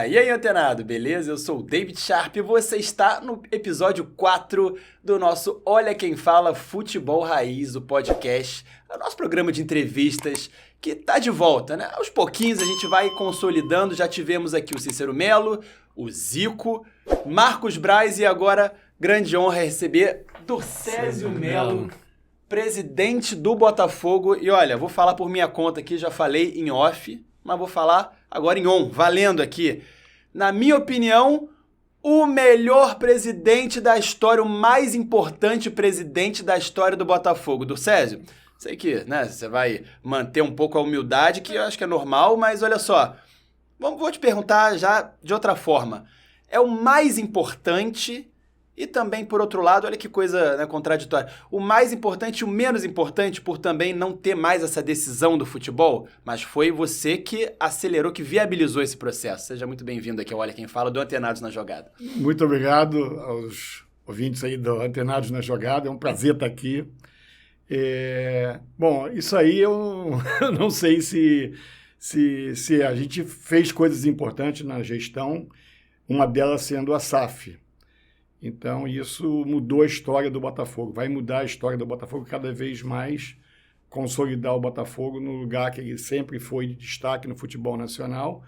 Opa! E aí, antenado, beleza? Eu sou o David Sharp e você está no episódio 4 do nosso Olha Quem Fala Futebol Raiz, o podcast, o nosso programa de entrevistas que tá de volta, né? Aos pouquinhos a gente vai consolidando, já tivemos aqui o Cícero Melo, o Zico, Marcos Braz e agora, grande honra receber Dorcésio Melo, presidente do Botafogo. E olha, vou falar por minha conta aqui, já falei em off, mas vou falar agora em on, valendo aqui. Na minha opinião, o melhor presidente da história, o mais importante presidente da história do Botafogo. Dorcésio, sei que, né, você vai manter um pouco a humildade, que eu acho que é normal, mas olha só, vou te perguntar já de outra forma. É o mais importante e também, por outro lado, olha que coisa, né, contraditória, o mais importante e o menos importante por também não ter mais essa decisão do futebol, mas foi você que acelerou, que viabilizou esse processo. Seja muito bem-vindo aqui ao Olha Quem Fala, do Antenados na Jogada. Muito obrigado aos ouvintes aí do Antenados na Jogada, é um prazer estar aqui. Bom, isso aí eu não sei se a gente fez coisas importantes na gestão, uma delas sendo a SAF. Então, isso mudou a história do Botafogo, vai mudar a história do Botafogo cada vez mais, consolidar o Botafogo no lugar que ele sempre foi de destaque no futebol nacional.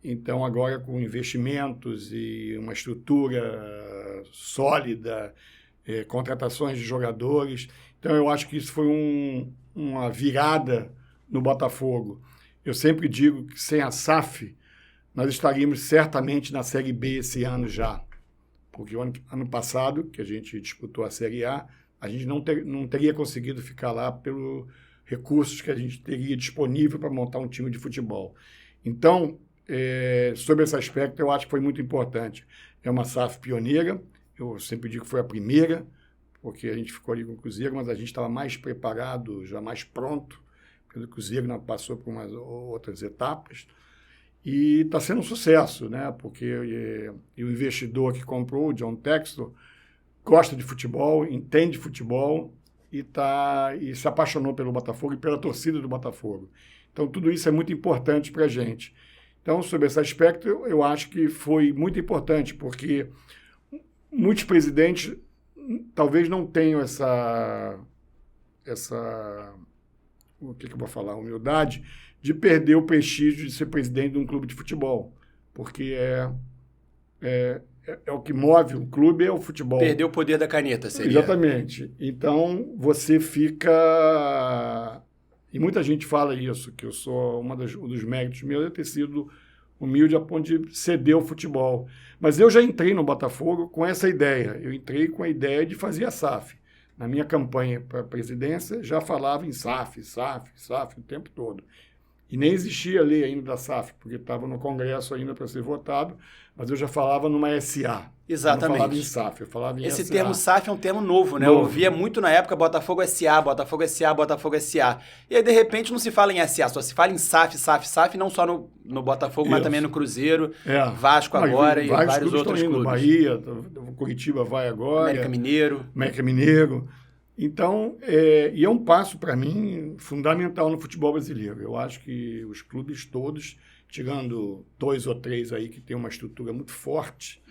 Então, agora com investimentos e uma estrutura sólida, contratações de jogadores. Então, eu acho que isso foi uma virada no Botafogo. Eu sempre digo que sem a SAF, nós estaríamos certamente na Série B esse ano já. Porque o ano passado, que a gente disputou a Série A, a gente não teria conseguido ficar lá pelos recursos que a gente teria disponível para montar um time de futebol. Então, sobre esse aspecto, eu acho que foi muito importante. É uma SAF pioneira, eu sempre digo que foi a primeira, porque a gente ficou ali com o Cruzeiro, mas a gente estava mais preparado, já mais pronto, porque o Cruzeiro não passou por umas outras etapas. E está sendo um sucesso, né? Porque o investidor que comprou, o John Textor, gosta de futebol, entende futebol e se apaixonou pelo Botafogo e pela torcida do Botafogo. Então, tudo isso é muito importante para a gente. Então, sobre esse aspecto, eu acho que foi muito importante, porque muitos presidentes talvez não tenham essa o que eu vou falar, humildade, de perder o prestígio de ser presidente de um clube de futebol, porque é o que move o clube, é o futebol. Perder o poder da caneta, seria. Exatamente. Então, você fica... E muita gente fala isso, que eu sou um dos méritos meus é ter sido humilde a ponto de ceder o futebol. Mas eu já entrei no Botafogo com essa ideia. Eu entrei com a ideia de fazer a SAF. Na minha campanha para a presidência, já falava em SAF o tempo todo. E nem existia a lei ainda da SAF, porque estava no Congresso ainda para ser votado, mas eu já falava numa SA. Exatamente. Eu não falava em SAF, eu falava em Esse SA. termo SAF é um termo novo, né? Eu ouvia muito na época Botafogo SA, Botafogo SA, Botafogo SA. E aí, de repente, não se fala em SA, só se fala em SAF, não só no Botafogo, mas também no Cruzeiro, Vasco agora e vários outros clubes. Bahia, Curitiba vai agora. América Mineiro. Então, e é um passo, para mim, fundamental no futebol brasileiro. Eu acho que os clubes todos, tirando 2 ou 3 aí que tem uma estrutura muito forte,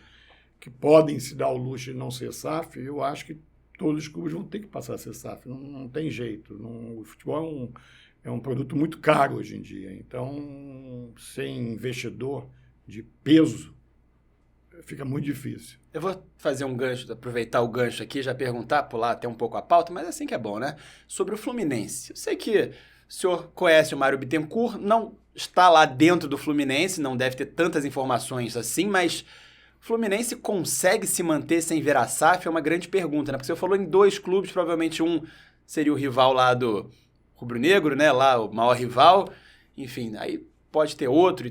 que podem se dar o luxo de não ser SAF, eu acho que todos os clubes vão ter que passar a ser SAF. Não tem jeito. O futebol é um produto muito caro hoje em dia. Então, sem investidor de peso, fica muito difícil. Eu vou fazer um gancho, aproveitar o gancho aqui, já perguntar, pular até um pouco a pauta, mas assim que é bom, né? Sobre o Fluminense. Eu sei que o senhor conhece o Mário Bittencourt, não está lá dentro do Fluminense, não deve ter tantas informações assim, mas o Fluminense consegue se manter sem ver a SAF? É uma grande pergunta, né? Porque você falou em 2 clubes, provavelmente um seria o rival lá do Rubro-Negro, né? Lá o maior rival. Enfim, aí pode ter outro,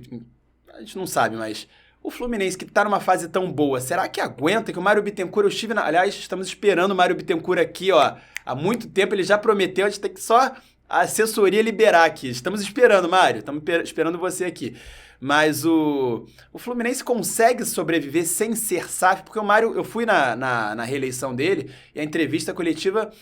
a gente não sabe, mas... O Fluminense, que está numa fase tão boa, será que aguenta que o Mário Bittencourt... Aliás, estamos esperando o Mário Bittencourt aqui, ó. Há muito tempo ele já prometeu, a gente tem que só a assessoria liberar aqui. Estamos esperando, Mário. Estamos esperando você aqui. Mas o Fluminense consegue sobreviver sem ser SAF, porque o Mário... Eu fui na reeleição dele e a entrevista coletiva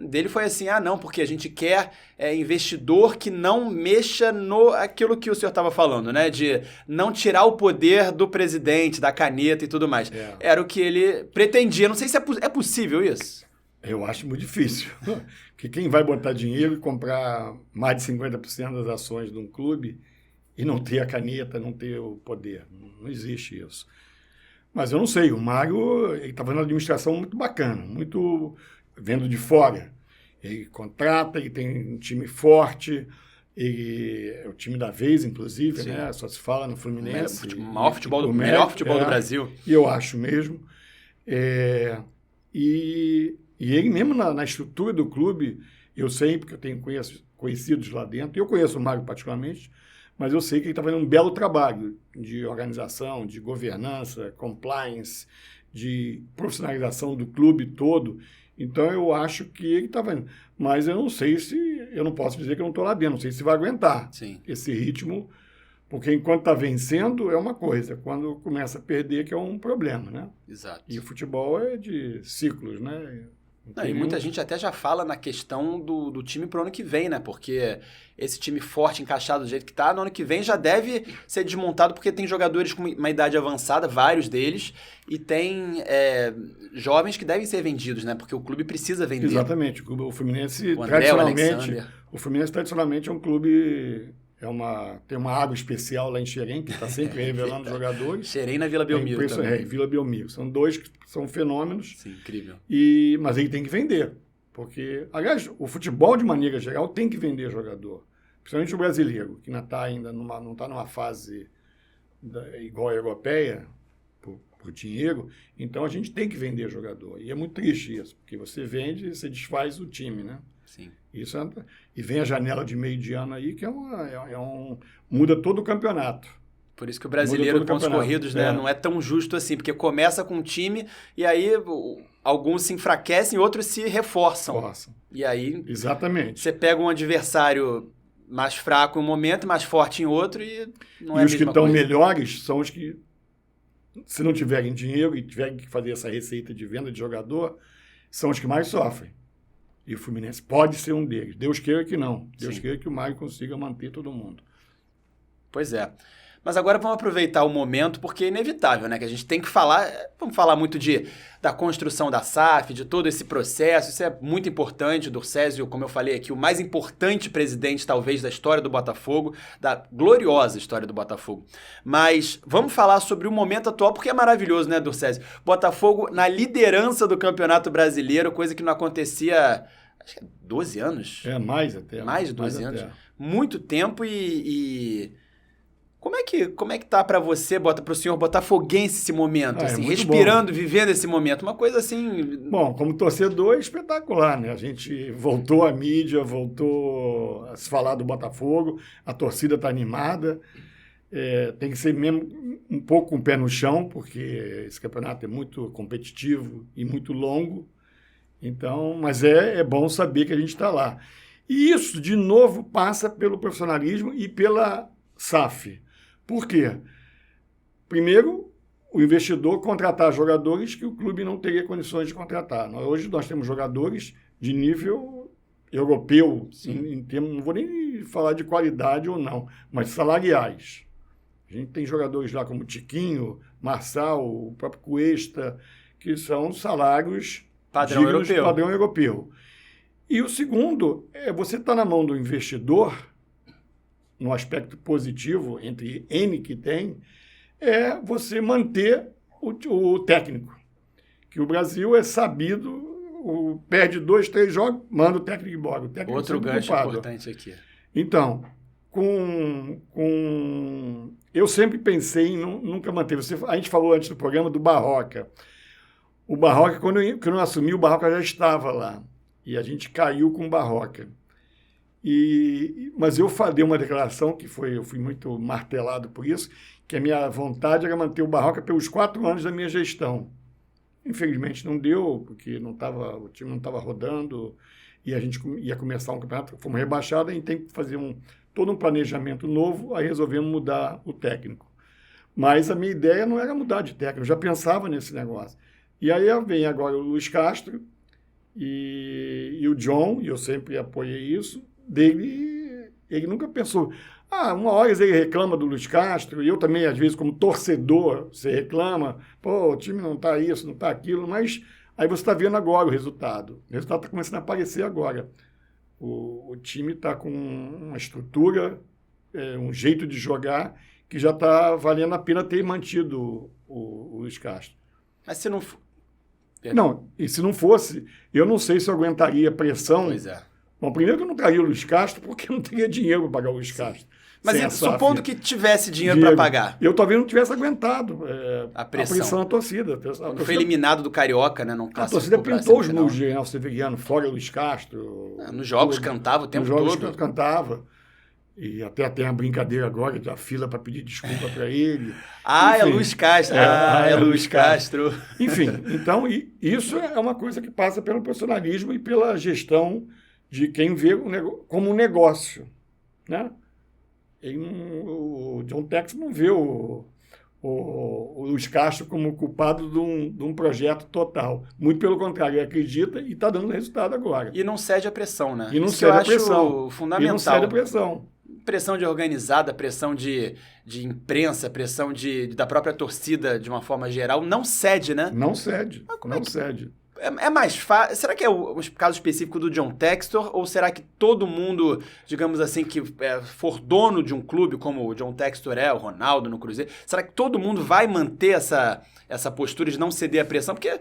dele foi assim, não, porque a gente quer investidor que não mexa no aquilo que o senhor estava falando, né? De não tirar o poder do presidente, da caneta e tudo mais. Era o que ele pretendia. Não sei se é possível isso. Eu acho muito difícil. Porque quem vai botar dinheiro e comprar mais de 50% das ações de um clube e não ter a caneta, não ter o poder? Não existe isso. Mas eu não sei, o Mário está fazendo uma administração muito bacana, muito vendo de fora. Ele contrata, ele tem um time forte, ele é o time da vez, inclusive, né? Só se fala no Fluminense. O melhor futebol do Brasil. E eu acho mesmo. E ele mesmo na estrutura do clube, eu sei, porque eu tenho conhecidos lá dentro, e eu conheço o Mário particularmente, mas eu sei que ele está fazendo um belo trabalho de organização, de governança, compliance, de profissionalização do clube todo. Então, eu acho que ele está fazendo. Mas eu não sei eu não posso dizer que eu não estou lá dentro, não sei se vai aguentar esse ritmo, porque enquanto está vencendo é uma coisa, quando começa a perder que é um problema, né? Exato. E o futebol é de ciclos, né? E muita gente até já fala na questão do time pro ano que vem, né? Porque esse time forte, encaixado do jeito que tá, no ano que vem já deve ser desmontado, porque tem jogadores com uma idade avançada, vários deles, e tem jovens que devem ser vendidos, né? Porque o clube precisa vender. Exatamente. O Fluminense, o Fluminense, tradicionalmente, é um clube... tem uma água especial lá em Xerém, que está sempre revelando jogadores. Xerém na Vila Belmiro também. Vila Belmiro. São dois que são fenômenos. Sim, incrível. Mas ele tem que vender. Porque, aliás, o futebol, de maneira geral, tem que vender jogador. Principalmente o brasileiro, que não está numa fase igual a europeia, por dinheiro. Então, a gente tem que vender jogador. E é muito triste isso, porque você vende e você desfaz o time, né? Sim. Isso e vem a janela de meio de ano aí, que muda todo o campeonato. Por isso que o brasileiro de pontos corridos, né, não é tão justo assim, porque começa com um time e aí alguns se enfraquecem e outros se reforçam. E aí exatamente. Você pega um adversário mais fraco em um momento, mais forte em outro e não é a mesma coisa. E os que estão melhores são os que, se não tiverem dinheiro e tiverem que fazer essa receita de venda de jogador, são os que mais sofrem. E o Fluminense pode ser um deles. Deus queira que não. Deus queira que o Mário consiga manter todo mundo. Pois é. Mas agora vamos aproveitar o momento, porque é inevitável, né? Que a gente tem que falar... Vamos falar muito da construção da SAF, de todo esse processo. Isso é muito importante. O Dorcésio, como eu falei aqui, o mais importante presidente, talvez, da história do Botafogo, da gloriosa história do Botafogo. Mas vamos falar sobre o momento atual, porque é maravilhoso, né, Dorcésio? Botafogo na liderança do Campeonato Brasileiro, coisa que não acontecia... Acho que 12 anos. Mais até. Mais de 12 anos. Muito tempo Como é que tá para você, pro senhor botafoguense esse momento, assim, respirando, vivendo esse momento? Uma coisa assim... Bom, como torcedor é espetacular, né? A gente voltou à mídia, voltou a se falar do Botafogo, a torcida está animada, tem que ser mesmo um pouco com o pé no chão, porque esse campeonato é muito competitivo e muito longo, então, mas é bom saber que a gente está lá. E isso, de novo, passa pelo profissionalismo e pela SAF. Por quê? Primeiro, o investidor contratar jogadores que o clube não teria condições de contratar. Hoje nós temos jogadores de nível europeu, em termos, não vou nem falar de qualidade ou não, mas salariais. A gente tem jogadores lá como Tiquinho, Marçal, o próprio Cuesta, que são salários padrão europeu. E o segundo é você estar na mão do investidor, no aspecto positivo, entre N que tem, é você manter o técnico. Que o Brasil é sabido, perde 2, 3 jogos, manda o técnico embora. O técnico outro gancho importante aqui. Então, eu sempre pensei em nunca manter. A gente falou antes do programa do Barroca. O Barroca, quando eu assumi, o Barroca já estava lá. E a gente caiu com o Barroca. Mas eu dei uma declaração eu fui muito martelado por isso, que a minha vontade era manter o Barroca pelos 4 anos da minha gestão. Infelizmente não deu, porque o time não estava rodando e a gente ia começar um campeonato, fomos rebaixados, a gente tem que fazer todo um planejamento novo, aí resolvemos mudar o técnico. Mas a minha ideia não era mudar de técnico, eu já pensava nesse negócio. E aí vem agora o Luiz Castro, E o John, e eu sempre apoiei isso, ele nunca pensou... uma hora ele reclama do Luiz Castro, e eu também, às vezes, como torcedor, você reclama, pô, o time não está isso, não está aquilo, mas aí você está vendo agora o resultado. O resultado está começando a aparecer agora. O time está com uma estrutura, um jeito de jogar, que já está valendo a pena ter mantido o Luiz Castro. Mas se não... Não, e se não fosse, eu não sei se eu aguentaria pressão. Pois é. Bom, primeiro que eu não traria o Luiz Castro, porque eu não teria dinheiro para pagar o Luiz Castro. Mas supondo que tivesse dinheiro para pagar. Eu talvez não tivesse aguentado a pressão da torcida. Foi eliminado do Carioca, né? Não a torcida pintou os muros de Nelson Severiano, fora o Luiz Castro. Nos jogos cantava o tempo todo. Nos jogos cantava. E até tem uma brincadeira agora da fila para pedir desculpa para ele. Enfim, é Luiz Castro. É Luiz Castro. Enfim, então isso é uma coisa que passa pelo profissionalismo e pela gestão de quem vê como um negócio, né? O John Textor não vê o Luiz Castro como culpado de um projeto total. Muito pelo contrário, ele acredita e está dando resultado agora. E não cede a pressão, né? E não cede a pressão. Fundamental. E não cede a pressão. Pressão de organizada, pressão de imprensa, pressão da própria torcida de uma forma geral, não cede, né? Não cede, não cede. É mais fácil. Será que é o caso específico do John Textor? Ou será que todo mundo, digamos assim, que for dono de um clube, como o John Textor o Ronaldo no Cruzeiro, será que todo mundo vai manter essa postura de não ceder à pressão? Porque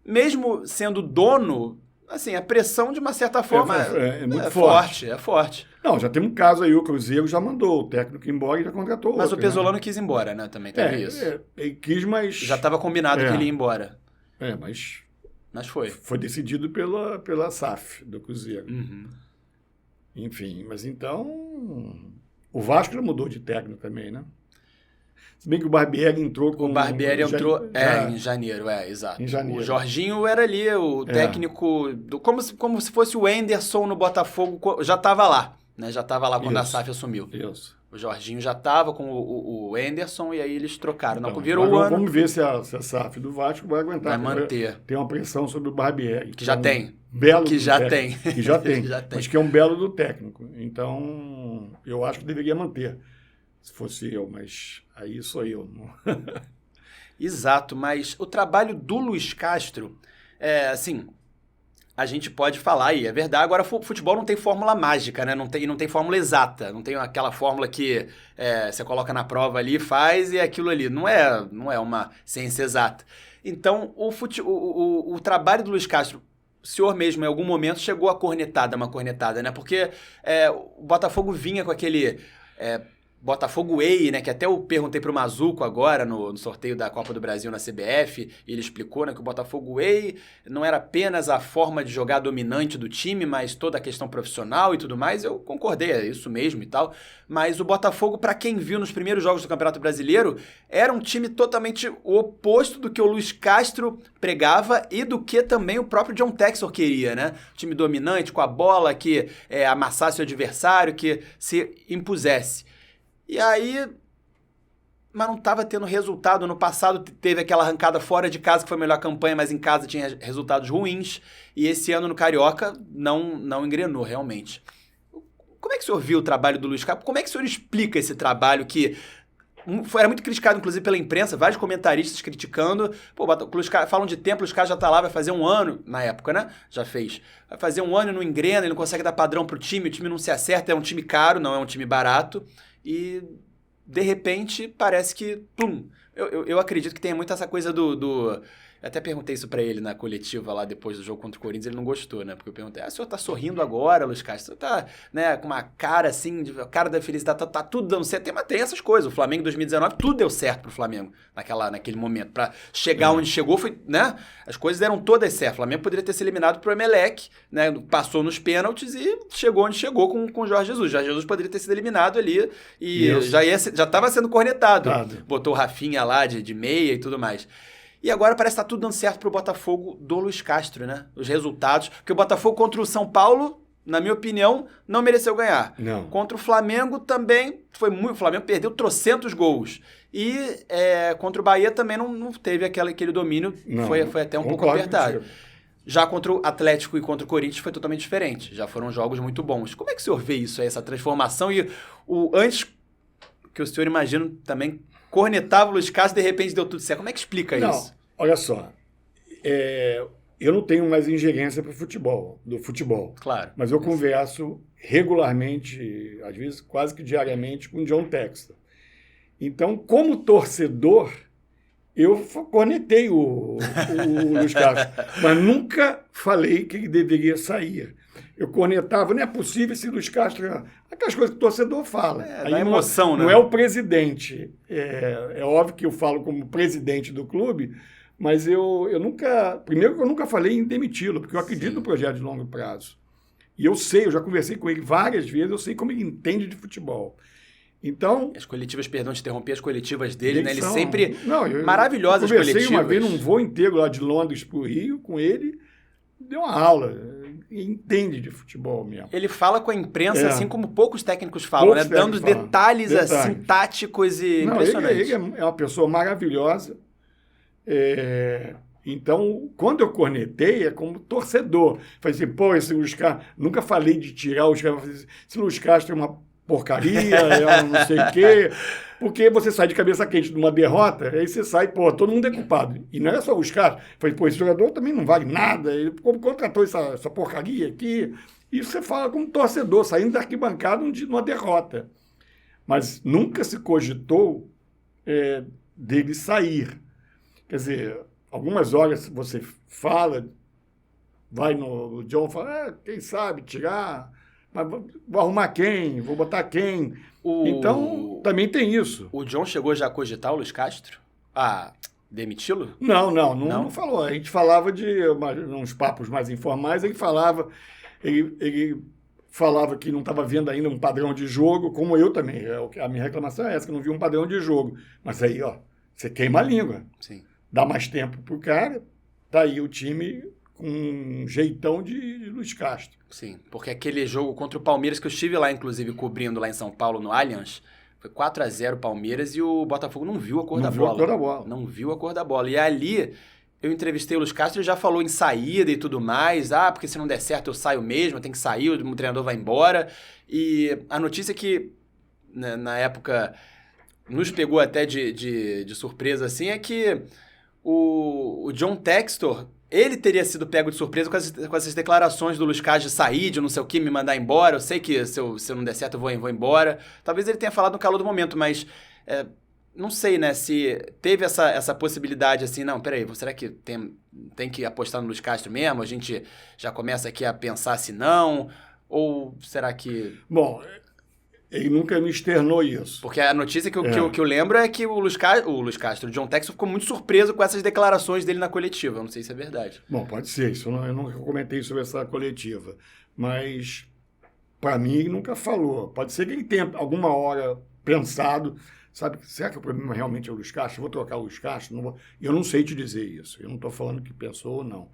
mesmo sendo dono, assim, a pressão de uma certa forma é muito forte. É forte. Não, já tem um caso aí, o Cruzeiro já mandou o técnico embora e já contratou outro. Mas o Pesolano quis ir embora, né? Também teve isso. Ele quis, mas... Já estava combinado que ele ia embora. Mas foi. Foi decidido pela SAF do Cruzeiro. Uhum. Enfim, mas então... O Vasco já mudou de técnico também, né? Se bem que o Barbieri entrou com... O Barbieri entrou em janeiro, exato. Em janeiro. O Jorginho era ali o técnico... Como se fosse o Anderson no Botafogo, já estava lá. Né? Já estava lá quando a SAF assumiu. Isso. O Jorginho já estava com o Anderson e aí eles trocaram. Então, virou o ano. Vamos ver se a SAF do Vasco vai aguentar. Vai manter. Tem uma pressão sobre o Barbieri. Que já tem. Belo que já tem. Que já tem. Mas que é um belo do técnico. Então, eu acho que deveria manter. Se fosse eu, mas aí sou eu. Exato, mas o trabalho do Luiz Castro, assim... A gente pode falar, e é verdade, agora o futebol não tem fórmula mágica, né? Não tem fórmula exata, não tem aquela fórmula que você coloca na prova ali, faz e é aquilo ali. Não é uma ciência exata. Então, o trabalho do Luiz Castro, o senhor mesmo, em algum momento, chegou a uma cornetada, né? Porque o Botafogo vinha com aquele... Botafogo Way, né, que até eu perguntei pro Mazuco agora no sorteio da Copa do Brasil na CBF, e ele explicou, né, que o Botafogo Way não era apenas a forma de jogar dominante do time, mas toda a questão profissional e tudo mais. Eu concordei, é isso mesmo e tal, mas o Botafogo, para quem viu nos primeiros jogos do Campeonato Brasileiro, era um time totalmente o oposto do que o Luiz Castro pregava e do que também o próprio John Textor queria, né? Time dominante, com a bola, que amassasse o adversário, que se impusesse. E aí, mas não estava tendo resultado. No passado teve aquela arrancada fora de casa, que foi a melhor campanha, mas em casa tinha resultados ruins. E esse ano no Carioca não engrenou, realmente. Como é que o senhor viu o trabalho do Luiz Castro? Como é que o senhor explica esse trabalho que era muito criticado, inclusive, pela imprensa, vários comentaristas criticando. Pô, falam de tempo, o Luiz Castro já tá lá, vai fazer um ano, na época, né? Já fez. Vai fazer um ano e não engrena, ele não consegue dar padrão pro time, o time não se acerta, é um time caro, não é um time barato. E, de repente, parece que... Pum! Eu acredito que tem muito essa coisa do... Eu até perguntei isso pra ele na coletiva lá depois do jogo contra o Corinthians, ele não gostou, né? Porque eu perguntei, o senhor tá sorrindo agora, Luiz Castro? O senhor tá, né, com uma cara assim, cara da felicidade, tá tudo dando certo. Tem essas coisas. O Flamengo em 2019, tudo deu certo pro Flamengo naquele momento. Pra chegar onde chegou, foi, né? As coisas deram todas certo. O Flamengo poderia ter se eliminado pro Emelec, né? Passou nos pênaltis e chegou onde chegou com o Jorge Jesus. Jorge Jesus poderia ter sido eliminado ali e já tava sendo cornetado. Botou o Rafinha lá de meia e tudo mais. E agora parece que tá tudo dando certo pro Botafogo do Luiz Castro, né? Os resultados. Porque o Botafogo contra o São Paulo, na minha opinião, não mereceu ganhar. Não. Contra o Flamengo também foi muito... O Flamengo perdeu trocentos gols. E contra o Bahia também não teve aquele domínio. Não, foi até um pouco apertado. Já contra o Atlético e contra o Corinthians foi totalmente diferente. Já foram jogos muito bons. Como é que o senhor vê isso aí, essa transformação? E antes que o senhor, imagino, também cornetava o Luiz Castro e de repente deu tudo certo. Como é que explica isso? Olha só. Eu não tenho mais ingerência do futebol. Claro. Mas eu converso regularmente, às vezes quase que diariamente, com o John Textor. Então, como torcedor, eu cornetei o Luiz Castro, mas nunca falei que ele deveria sair. Eu cornetava, não é possível esse Luiz Castro... Aquelas coisas que o torcedor fala. Da emoção, né? Não é o presidente. É óbvio que eu falo como presidente do clube, mas eu nunca... Primeiro que eu nunca falei em demiti-lo, porque eu acredito no projeto de longo prazo. E eu já conversei com ele várias vezes, eu sei como ele entende de futebol. Então... As coletivas, perdão de interromper, as coletivas dele, né? Ele sempre... maravilhosas coletivas. Eu conversei uma vez num voo inteiro lá de Londres para o Rio com ele, deu uma aula, entende de futebol mesmo. Ele fala com a imprensa assim como poucos técnicos falam, né? Dando detalhes assim, táticos e impressionantes. Ele é uma pessoa maravilhosa. Então, quando eu cornetei, é como torcedor. Falei assim, esse Luiz Castro... Nunca falei de tirar os caras. Esse Luiz Castro é uma porcaria, não sei o quê. Porque você sai de cabeça quente de uma derrota, aí você sai, todo mundo é culpado. E não é só os caras. Falei, esse jogador também não vale nada, ele contratou essa porcaria aqui. E você fala como torcedor, saindo da arquibancada numa derrota. Mas nunca se cogitou dele sair. Quer dizer, algumas horas você fala, vai no John, fala, quem sabe tirar... Mas vou arrumar quem? Vou botar quem? Então, também tem isso. O John chegou já a cogitar o Luiz Castro? Demiti-lo? Não falou. A gente falava de uns papos mais informais, ele falava que não estava vendo ainda um padrão de jogo, como eu também. A minha reclamação é essa, que não vi um padrão de jogo. Mas aí, você queima a língua. Sim. Dá mais tempo pro cara, tá aí o time... com um jeitão de Luiz Castro. Sim, porque aquele jogo contra o Palmeiras, que eu estive lá, inclusive, cobrindo lá em São Paulo, no Allianz, foi 4-0 Palmeiras e o Botafogo não viu a cor da bola. Não viu a cor da bola. E ali, eu entrevistei o Luiz Castro, ele já falou em saída e tudo mais, porque se não der certo eu saio mesmo, eu tenho que sair, o treinador vai embora. E a notícia que, na época, nos pegou até de surpresa, assim, é que o John Textor... Ele teria sido pego de surpresa com essas declarações do Luiz Castro de sair, de não sei o que, me mandar embora. Eu sei que se eu não der certo eu vou embora. Talvez ele tenha falado no calor do momento, mas não sei, né, se teve essa possibilidade assim, não, peraí, será que tem que apostar no Luiz Castro mesmo? A gente já começa aqui a pensar se não? Ou será que... Bom... Ele nunca me externou isso. Porque a notícia que eu lembro é que o Luiz Castro, o John Textor, ficou muito surpreso com essas declarações dele na coletiva. Eu não sei se é verdade. Bom, pode ser. Eu nunca comentei sobre essa coletiva. Mas, para mim, ele nunca falou. Pode ser que ele tenha alguma hora pensado, sabe, será que o problema realmente é o Luiz Castro? Vou trocar o Luiz Castro? Eu não sei te dizer isso. Eu não estou falando que pensou ou não.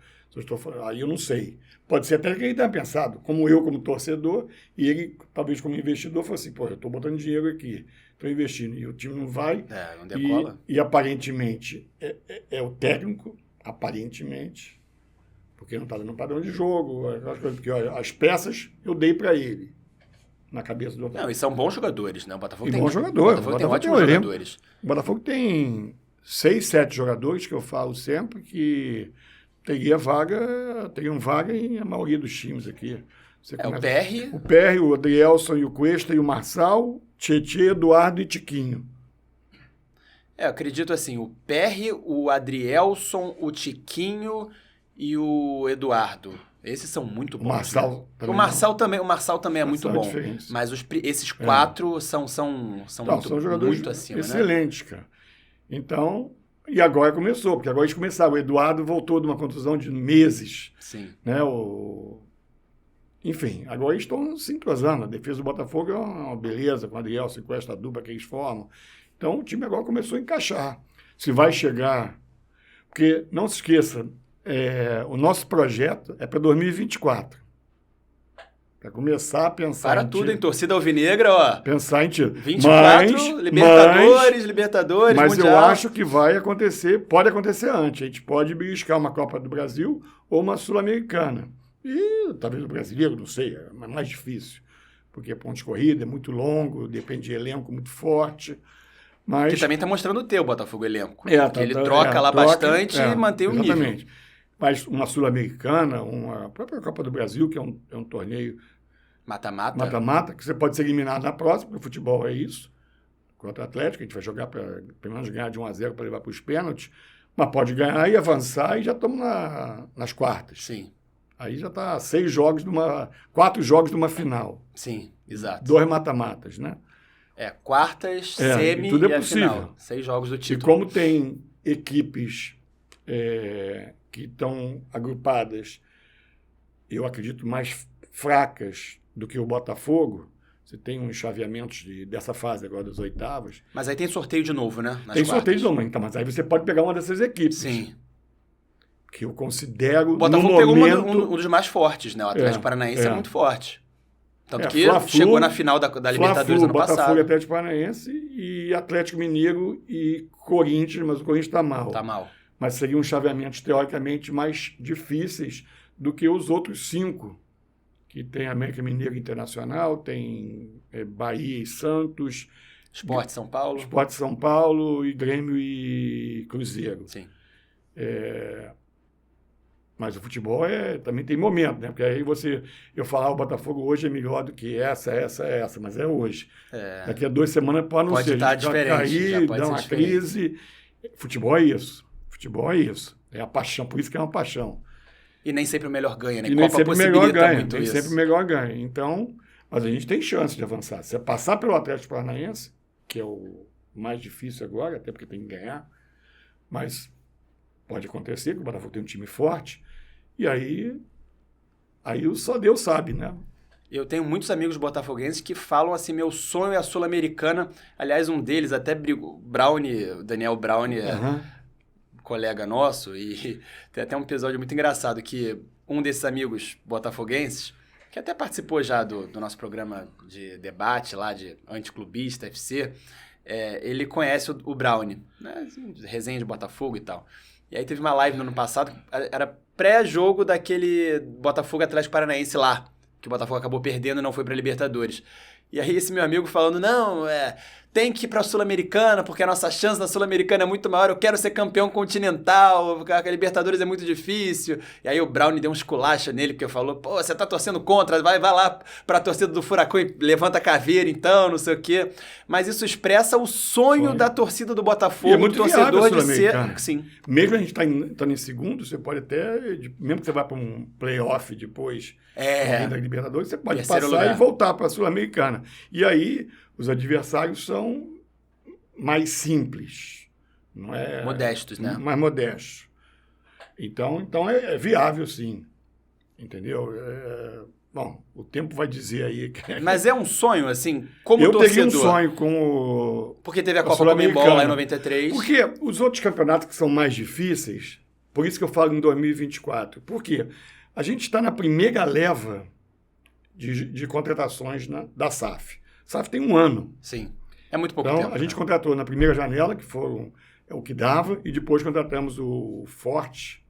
Aí eu não sei. Pode ser até que ele tenha pensado, como eu, como torcedor, e ele, talvez como investidor, falou assim, eu estou botando dinheiro aqui, estou investindo, e o time não vai. Não decola. E aparentemente, é o técnico, aparentemente, porque não está dando padrão de jogo, aquelas coisas, porque as peças eu dei para ele, na cabeça do Botafogo. Não, e são bons jogadores, né? O Botafogo tem bons jogadores. O Botafogo tem ótimos jogadores. O Botafogo tem 6, 7 jogadores, que eu falo sempre, que... teriam vaga em a maioria dos times aqui. O PR, o Adrielson e o Cuesta e o Marçal, Tietê, Eduardo e Tiquinho. Eu acredito assim, o PR, o Adrielson, o Tiquinho e o Eduardo. Esses são muito bons. O Marçal também é muito bom. Mas esses 4 são jogadores muito acima, excelentes, cara. Então... E agora começou, porque agora eles começaram. O Eduardo voltou de uma contusão de meses. Sim. Né? Enfim, agora eles estão se entrosando. A defesa do Botafogo é uma beleza, com o Adrielson e com esta dupla que eles formam. Então o time agora começou a encaixar. Se vai chegar... Porque, não se esqueça, o nosso projeto é para 2024. Para começar a pensar Para tudo, em torcida alvinegra, ó. Pensar em título. 24, Libertadores, mas Mundial. Eu acho que vai acontecer, pode acontecer antes. A gente pode beliscar uma Copa do Brasil ou uma Sul-Americana. E talvez o brasileiro, não sei, é mais difícil. Porque ponto de corrida é muito depende de elenco muito forte. Mas... Que também está mostrando o teu Botafogo elenco. Ele troca bastante e mantém o nível. Exatamente. Mas uma Sul-Americana, a própria Copa do Brasil, que é um torneio mata-mata, que você pode ser eliminado na próxima, porque o futebol é isso. Contra o Atlético, a gente vai jogar para pelo menos ganhar de 1-0 para levar para os pênaltis, mas pode ganhar e avançar e já estamos nas quartas. Sim. Aí já está 4 jogos de uma final. Sim, exato. 2 mata-matas, né? Quartas, semi tudo é e possível. a final. 6 jogos do título. E como tem equipes que estão agrupadas, eu acredito, mais fracas do que o Botafogo, você tem uns chaveamentos dessa fase agora das oitavas. Mas aí tem sorteio de novo, né? Tem sorteio de novo, então, mas aí você pode pegar uma dessas equipes. Sim. Que eu considero, o Botafogo pegou um dos mais fortes, né? O Atlético Paranaense é muito forte. Tanto que chegou na final da Libertadores ano passado. Botafogo, Atlético Paranaense e Atlético Mineiro e Corinthians, mas o Corinthians está mal. Está mal. Mas seriam chaveamentos teoricamente mais difíceis do que os outros 5, que tem América Mineiro Internacional, tem Bahia e Santos, Sport São Paulo e Grêmio e Cruzeiro. Sim. Mas o futebol também tem momento, né? Porque aí eu falar o Botafogo hoje é melhor do que essa, mas é hoje. Daqui a 2 semanas pode não ser. Pode estar diferente. Cair, dar uma crise. Futebol é isso. É a paixão, por isso que é uma paixão. E nem sempre o melhor ganha, né? E nem sempre o melhor ganha. Nem sempre o melhor ganha. Então, mas a gente tem chance de avançar. Se você passar pelo Atlético Paranaense, que é o mais difícil agora, até porque tem que ganhar, mas pode acontecer que o Botafogo tem um time forte, e aí só Deus sabe, né? Eu tenho muitos amigos botafoguenses que falam assim, meu sonho é a Sul-Americana. Aliás, um deles, até o Daniel Brownie, colega nosso, e tem até um episódio muito engraçado que um desses amigos botafoguenses, que até participou já do nosso programa de debate lá, de anticlubista, FC, ele conhece o Brownie, né? Resenha de Botafogo e tal. E aí teve uma live no ano passado, era pré-jogo daquele Botafogo Atlético Paranaense lá, que o Botafogo acabou perdendo e não foi para Libertadores. E aí esse meu amigo falando, não, tem que ir para a Sul-Americana, porque a nossa chance na Sul-Americana é muito maior, eu quero ser campeão continental, a Libertadores é muito difícil. E aí o Brownie deu um esculacha nele, porque falou, pô, você tá torcendo contra, vai lá para a torcida do Furacão e levanta a caveira então, não sei o quê. Mas isso expressa o sonho da torcida do Botafogo, do torcedor de ser... Sim. Mesmo a gente estando em segundo, você pode até, mesmo que você vá para um playoff depois da Libertadores, você pode passar e voltar para a Sul-Americana. E aí os adversários são mais simples, não é? Modestos, né? Mais modestos. Então é viável, sim. Entendeu? Bom, o tempo vai dizer aí. Mas é um sonho, assim, como eu torcedor? Eu teria um sonho com o... Porque teve a Copa Comembol lá em 93. Porque os outros campeonatos que são mais difíceis, por isso que eu falo em 2024. Por quê? A gente está na primeira leva de contratações da SAF. A SAF tem 1 ano. Sim. É muito pouco tempo. Então, a gente contratou na primeira janela, que é o que dava, e depois contratamos o Forte,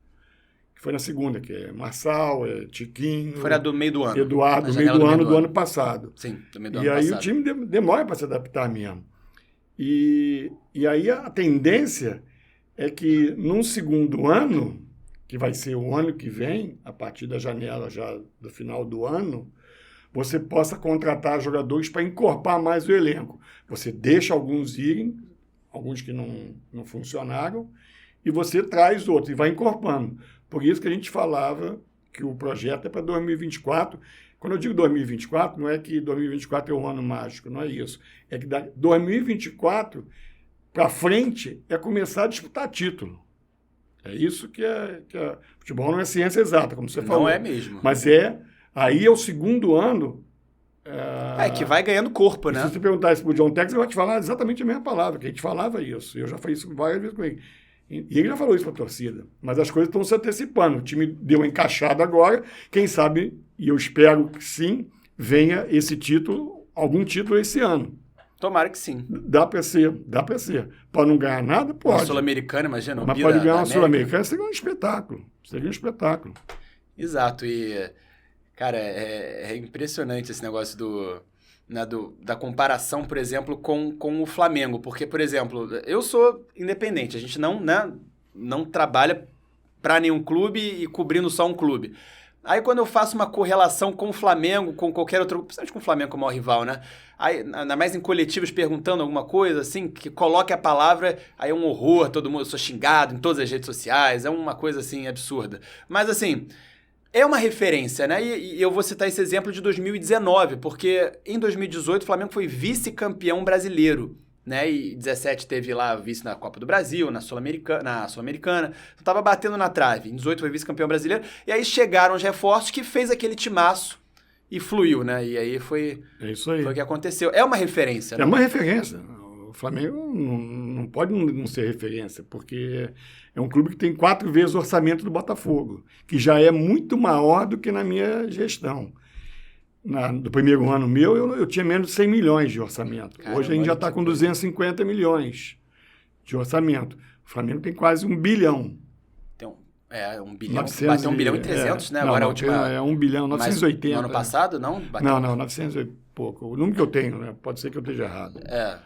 que foi na segunda, que é Marçal, Tiquinho... Foi na do meio do ano. Eduardo, meio do ano passado. Sim, do meio do ano passado. E aí o time demora para se adaptar mesmo. E aí a tendência é que num segundo ano, que vai ser o ano que vem, a partir da janela já do final do ano, você possa contratar jogadores para encorpar mais o elenco. Você deixa alguns irem, alguns que não funcionaram, e você traz outros e vai encorpando. Por isso que a gente falava que o projeto é para 2024. Quando eu digo 2024, não é que 2024 é um ano mágico, não é isso. É que 2024 para frente é começar a disputar título. É isso que futebol não é ciência exata, como você falou. Não é mesmo. Mas aí é o segundo ano... que vai ganhando corpo, né? Se você perguntar isso para o John Tex, ele vai te falar exatamente a mesma palavra, que a gente falava isso. Eu já falei isso várias vezes com ele. E ele já falou isso para a torcida. Mas as coisas estão se antecipando. O time deu uma encaixada agora. Quem sabe, e eu espero que sim, venha esse título, algum título esse ano. Tomara que sim. Dá para ser. Pode não ganhar nada? Pode. Uma Sul-Americana, imagina. Mas pode ganhar uma Sul-Americana, seria um espetáculo. Exato. E, cara, é impressionante esse negócio da comparação, por exemplo, com o Flamengo. Porque, por exemplo, eu sou independente. A gente não trabalha para nenhum clube e cobrindo só um clube. Aí quando eu faço uma correlação com o Flamengo, com qualquer outro, principalmente com o Flamengo como o rival, né? Aí, ainda mais em coletivos perguntando alguma coisa, assim, que coloque a palavra, aí é um horror, todo mundo, eu sou xingado em todas as redes sociais, é uma coisa, assim, absurda. Mas, assim, é uma referência, né? E eu vou citar esse exemplo de 2019, porque em 2018 o Flamengo foi vice-campeão brasileiro, né? E 17 teve lá vice na Copa do Brasil, na Sul-Americana, tava batendo na trave. Em 18 foi vice-campeão brasileiro, e aí chegaram os reforços que fez aquele timaço e fluiu, né? E aí foi o que aconteceu. É uma referência, né? É uma referência. O Flamengo não pode não ser referência, porque é um clube que tem 4 vezes o orçamento do Botafogo, que já é muito maior do que na minha gestão. Do primeiro ano meu, eu tinha menos de 100 milhões de orçamento. Caramba, hoje a gente já está com 250 milhões de orçamento. O Flamengo tem quase 1 bilhão. Tem 1 bilhão. Bateu 1 bilhão e 300, né? Agora a última... É 1 bilhão, 980. No ano passado, não? Bateu... Não, 900 e pouco. O número que eu tenho, né? Pode ser que eu esteja errado.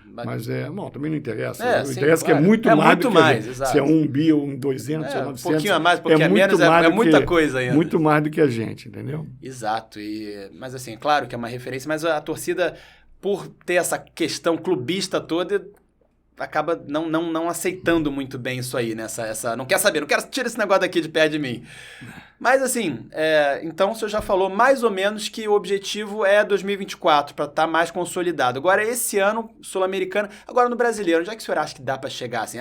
Mas bom, também não interessa. Interessa, claro, que é muito mais do que mais, se é 1 bi ou 200 ou 900. Um pouquinho a mais, um pouquinho a menos, é muita coisa ainda. Muito mais do que a gente, entendeu? Exato. Mas assim, claro que é uma referência, mas a torcida, por ter essa questão clubista toda, acaba não aceitando muito bem isso aí, né? Não quer saber, não quero tirar esse negócio daqui de pé de mim. Mas assim, então o senhor já falou mais ou menos que o objetivo é 2024, para estar mais consolidado. Agora, esse ano, Sul-Americana, agora no Brasileiro, onde é que o senhor acha que dá para chegar assim?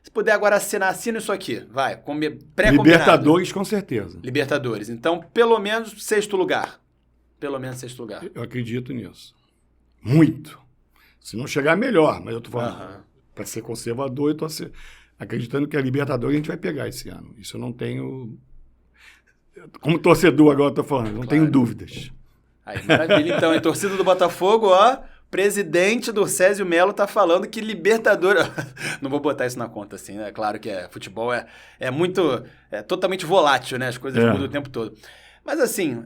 Se puder agora assina isso aqui, vai, pré-combinado. Libertadores, com certeza. Libertadores. Então, pelo menos 6º lugar. Pelo menos 6º lugar. Eu acredito nisso. Muito. Se não chegar, melhor. Mas eu tô falando, para ser conservador, eu tô acreditando que a Libertadores a gente vai pegar esse ano. Isso eu não tenho... Como torcedor agora eu tô falando, não tenho dúvidas. Aí, maravilha. Então, a torcida do Botafogo, presidente do Césio Melo tá falando que Libertadores... Não vou botar isso na conta, assim, né? Claro que futebol é totalmente volátil, né? As coisas mudam o tempo todo. Mas assim,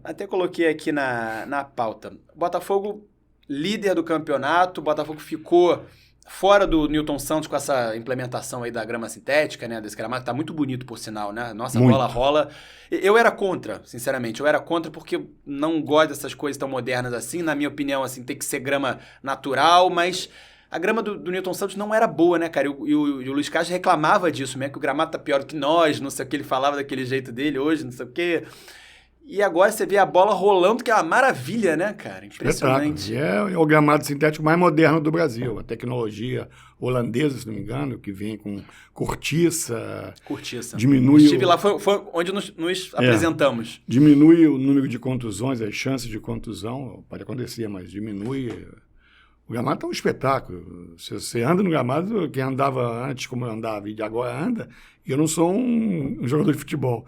até coloquei aqui na pauta. Botafogo, líder do campeonato, o Botafogo ficou fora do Newton Santos com essa implementação aí da grama sintética, né? Desse gramado, tá muito bonito, por sinal, né? Nossa, a bola rola. Eu era contra, sinceramente. Eu era contra porque não gosto dessas coisas tão modernas assim. Na minha opinião, assim, tem que ser grama natural, mas a grama do Newton Santos não era boa, né, cara? E o Luiz Castro reclamava disso, né? Que o gramado tá pior do que nós, não sei o que, ele falava daquele jeito dele hoje, não sei o que. E agora você vê a bola rolando, que é uma maravilha, né, cara? Impressionante. É o gramado sintético mais moderno do Brasil. A tecnologia holandesa, se não me engano, que vem com cortiça. Diminui Estive lá, foi onde nos apresentamos. Diminui o número de contusões, as chances de contusão. Pode acontecer, mas diminui. O gramado é um espetáculo. Se você anda no gramado, quem andava antes, como eu andava, e agora anda, e eu não sou um jogador de futebol.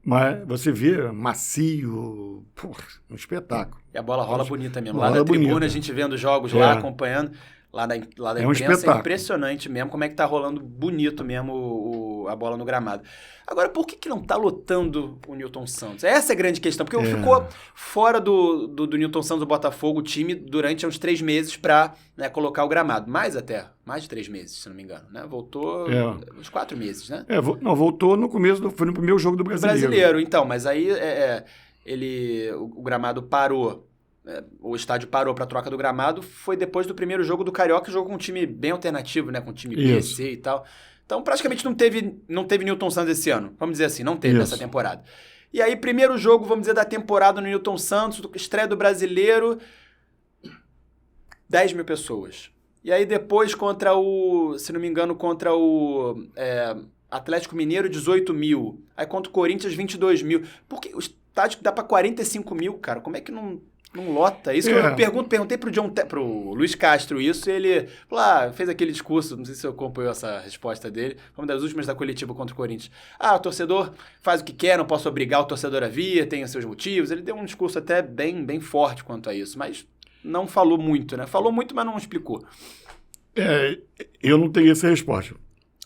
Mas você vê macio, um espetáculo. E a bola rola bonita mesmo. Lá na tribuna, a gente vendo jogos lá, acompanhando, lá da imprensa, é impressionante mesmo como é que tá rolando bonito mesmo a bola no gramado. Agora, por que não tá lotando o Newton Santos? Essa é a grande questão, porque ficou fora do Newton Santos do Botafogo, o time, durante uns 3 meses para colocar o gramado. Mais de 3 meses, se não me engano, né? Voltou uns 4 meses, né? Voltou no começo, foi no primeiro jogo do Brasileiro. Então, mas aí o gramado parou. O estádio parou para troca do gramado, foi depois do primeiro jogo do Carioca, jogo com um time bem alternativo, né? Com um time B, C e tal. Então, praticamente não teve Newton Santos esse ano. Vamos dizer assim, não teve nessa temporada. E aí, primeiro jogo, vamos dizer, da temporada no Newton Santos, estreia do Brasileiro, 10 mil pessoas. E aí depois se não me engano, contra o Atlético Mineiro, 18 mil. Aí contra o Corinthians, 22 mil. Porque o estádio dá para 45 mil, cara. Como é que não... Não lota. Isso que eu perguntei pro Luiz Castro isso, e ele fez aquele discurso, não sei se você acompanhou essa resposta dele, foi uma das últimas da coletiva contra o Corinthians. O torcedor faz o que quer, não posso obrigar o torcedor a vir, tem os seus motivos. Ele deu um discurso até bem forte quanto a isso, mas não falou muito, né? Falou muito, mas não explicou. Eu não tenho essa resposta.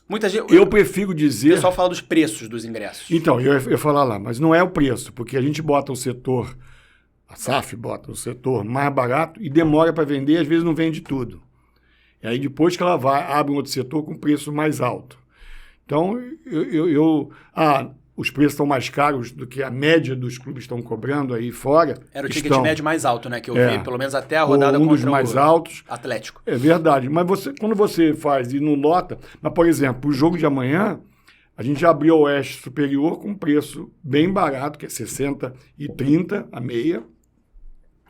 Muita gente, eu prefiro dizer... O pessoal fala dos preços dos ingressos. Então, eu ia falar lá, mas não é o preço, porque a gente bota o setor, a SAF bota o setor mais barato e demora para vender, às vezes não vende tudo. E aí depois que ela abre um outro setor com preço mais alto. Então, os preços estão mais caros do que a média dos clubes estão cobrando aí fora. Era o ticket médio mais alto, né? Que eu vi, pelo menos até a rodada contra dos mais altos. Atlético. É verdade. Mas quando você faz e não lota... Mas, por exemplo, o jogo de amanhã, a gente abriu o Oeste Superior com um preço bem barato, que é 60,30 a meia.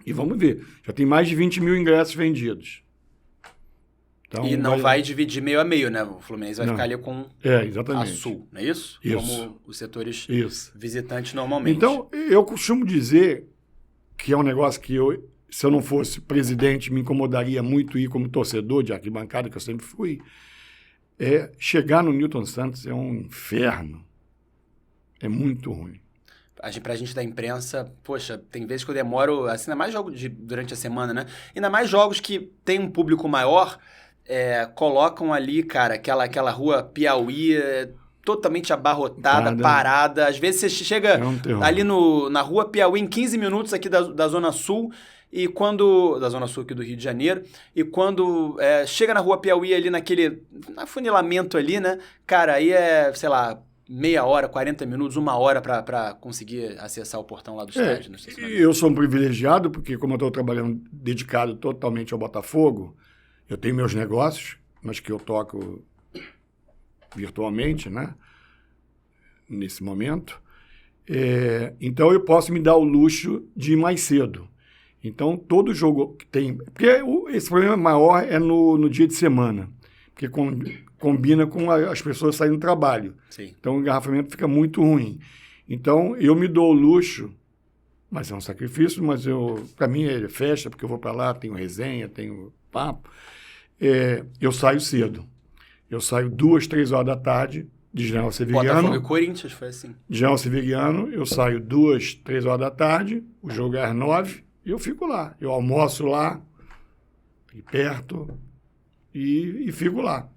E vamos ver. Já tem mais de 20 mil ingressos vendidos. Então, e não vai dividir meio a meio, né? O Fluminense vai ficar ali com exatamente. a Sul, não é isso? Isso. Como os setores visitantes normalmente. Então, eu costumo dizer que é um negócio que se eu não fosse presidente, me incomodaria muito ir como torcedor de arquibancada, que eu sempre fui. Chegar no Newton Santos é um inferno. É muito ruim. Pra gente da imprensa, poxa, tem vezes que eu demoro, assim, ainda mais jogos durante a semana, né? Ainda mais jogos que tem um público maior, colocam ali, cara, aquela rua Piauí totalmente abarrotada, parada. Às vezes você chega ali na rua Piauí em 15 minutos aqui da Zona Sul, da Zona Sul aqui do Rio de Janeiro, e quando chega na rua Piauí ali naquele afunilamento ali, né? Cara, aí sei lá, meia hora, 40 minutos, 1 hora para conseguir acessar o portão lá do estádio. Eu sou um privilegiado, porque como eu estou trabalhando dedicado totalmente ao Botafogo, eu tenho meus negócios, mas que eu toco virtualmente, né? Nesse momento. Então eu posso me dar o luxo de ir mais cedo. Então todo jogo que tem... Porque esse problema maior é no dia de semana, porque combina com as pessoas saindo do trabalho. Sim. Então o engarrafamento fica muito ruim. Então eu me dou o luxo, mas é um sacrifício, mas para mim é festa, porque eu vou para lá, tenho resenha, tenho papo. Eu saio cedo. Eu saio 2, 3 horas da tarde de General Severiano. Botafogo e Corinthians foi assim. De General Severiano, eu saio 2, 3 horas da tarde, o jogo é às 9, e eu fico lá. Eu almoço lá, perto, e fico lá.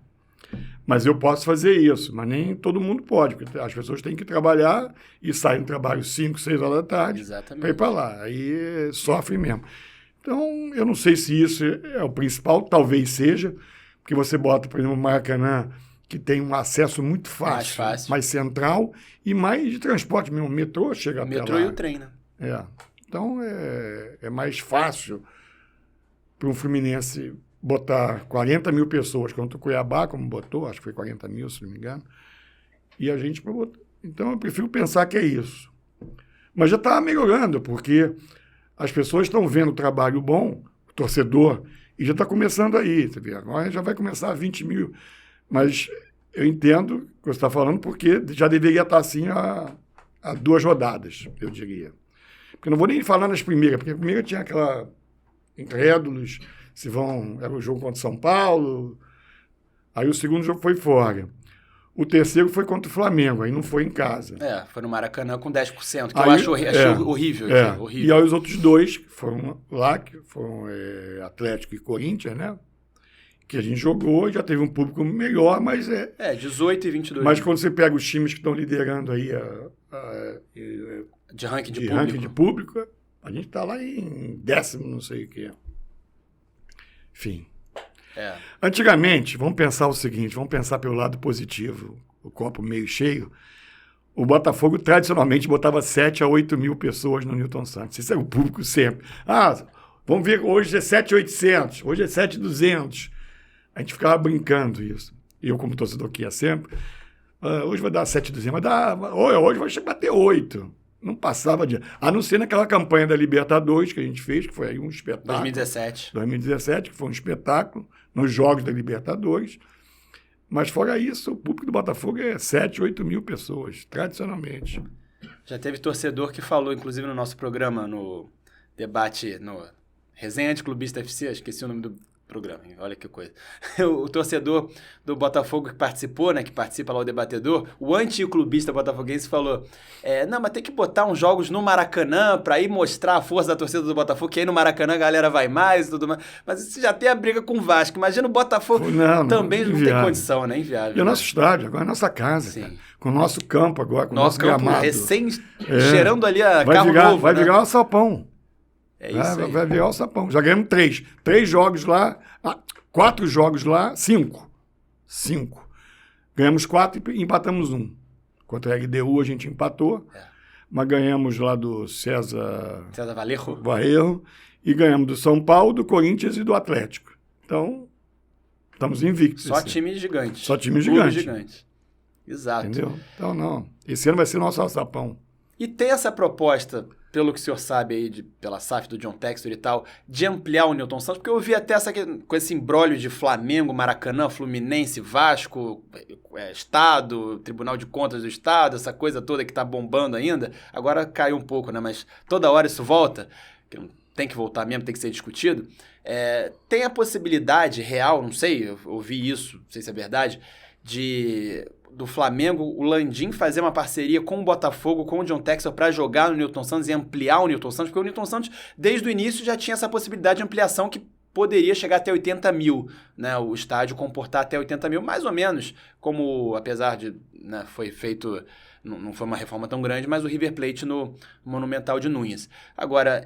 Mas eu posso fazer isso, mas nem todo mundo pode, porque as pessoas têm que trabalhar e saem do trabalho 5, 6 horas da tarde para ir para lá. Aí sofrem mesmo. Então, eu não sei se isso é o principal, talvez seja, porque você bota, por exemplo, o Maracanã, que tem um acesso muito fácil, mais central e mais de transporte mesmo. O metrô chega até lá. O metrô e o trem, né? Então, é mais fácil para um Fluminense botar 40 mil pessoas contra o Cuiabá, como botou, acho que foi 40 mil, se não me engano, e a gente para botar. Então, eu prefiro pensar que é isso. Mas já está melhorando, porque as pessoas estão vendo o trabalho bom, o torcedor, e já está começando aí. Você vê, agora já vai começar 20 mil. Mas eu entendo o que você está falando, porque já deveria estar assim há 2 rodadas, eu diria. Porque eu não vou nem falar nas primeiras, porque a primeira tinha aquela incrédulos, era o jogo contra São Paulo, aí o segundo jogo foi fora. O terceiro foi contra o Flamengo, aí não foi em casa. Foi no Maracanã com 10%, que aí, eu acho horrível. Horrível. E aí os outros 2, que foram lá, que foram Atlético e Corinthians, né? Que a gente jogou, já teve um público melhor, mas 18 e 22. Mas quando você pega os times que estão liderando aí de ranking de ranking de público, a gente está lá em 10º, não sei o que. Enfim. Antigamente, vamos pensar o seguinte, vamos pensar pelo lado positivo, o copo meio cheio. O Botafogo tradicionalmente botava 7 a 8 mil pessoas no Newton Santos. Isso é o público sempre. Vamos ver, hoje é 7.800, hoje é 7.200. A gente ficava brincando isso. Eu, como torcedor que ia sempre, hoje vai dar 7.200, vai dar, hoje vai bater 8. Não passava de... A não ser naquela campanha da Libertadores que a gente fez, que foi aí um espetáculo. 2017, que foi um espetáculo nos Jogos da Libertadores. Mas fora isso, o público do Botafogo é 7, 8 mil pessoas, tradicionalmente. Já teve torcedor que falou, inclusive no nosso programa, no debate no Resenha Anticlubista FC, esqueci o nome do programa, hein? Olha que coisa. O torcedor do Botafogo que participou, né, que participa lá o debatedor, o anticlubista botafoguense falou, não, mas tem que botar uns jogos no Maracanã pra aí mostrar a força da torcida do Botafogo, que aí no Maracanã a galera vai mais e tudo mais. Mas isso já tem a briga com o Vasco. Imagina o Botafogo também não tem condição, né? Inviável. E o nosso estádio, agora é a nossa casa, cara. Com o nosso campo agora, com o nosso campo gramado. Cheirando ali a carro novo, vai virar o Sapão. É isso aí. Vai virar o Sapão. Já ganhamos 3. 3 jogos lá, 4 jogos lá, 5. 5. Ganhamos 4 e empatamos 1. Contra a LDU a gente empatou, mas ganhamos lá do César Valerro e ganhamos do São Paulo, do Corinthians e do Atlético. Então, estamos invictos. Só time gigante. Só time gigante. Exato. Entendeu? Então, não. Esse ano vai ser nosso alçapão. E tem essa proposta, pelo que o senhor sabe aí, pela SAF do John Textor e tal, de ampliar o Newton Santos, porque eu vi até com esse imbróglio de Flamengo, Maracanã, Fluminense, Vasco, Estado, Tribunal de Contas do Estado, essa coisa toda que tá bombando ainda, agora caiu um pouco, né? Mas toda hora isso volta, que tem que voltar mesmo, tem que ser discutido. Tem a possibilidade real, não sei, eu ouvi isso, não sei se é verdade, do Flamengo, o Landim fazer uma parceria com o Botafogo, com o John Textor para jogar no Newton Santos e ampliar o Newton Santos, porque o Newton Santos, desde o início, já tinha essa possibilidade de ampliação que poderia chegar até 80 mil, né? O estádio comportar até 80 mil, mais ou menos, como, apesar de, né, foi feito, não foi uma reforma tão grande, mas o River Plate no Monumental de Núñez. Agora,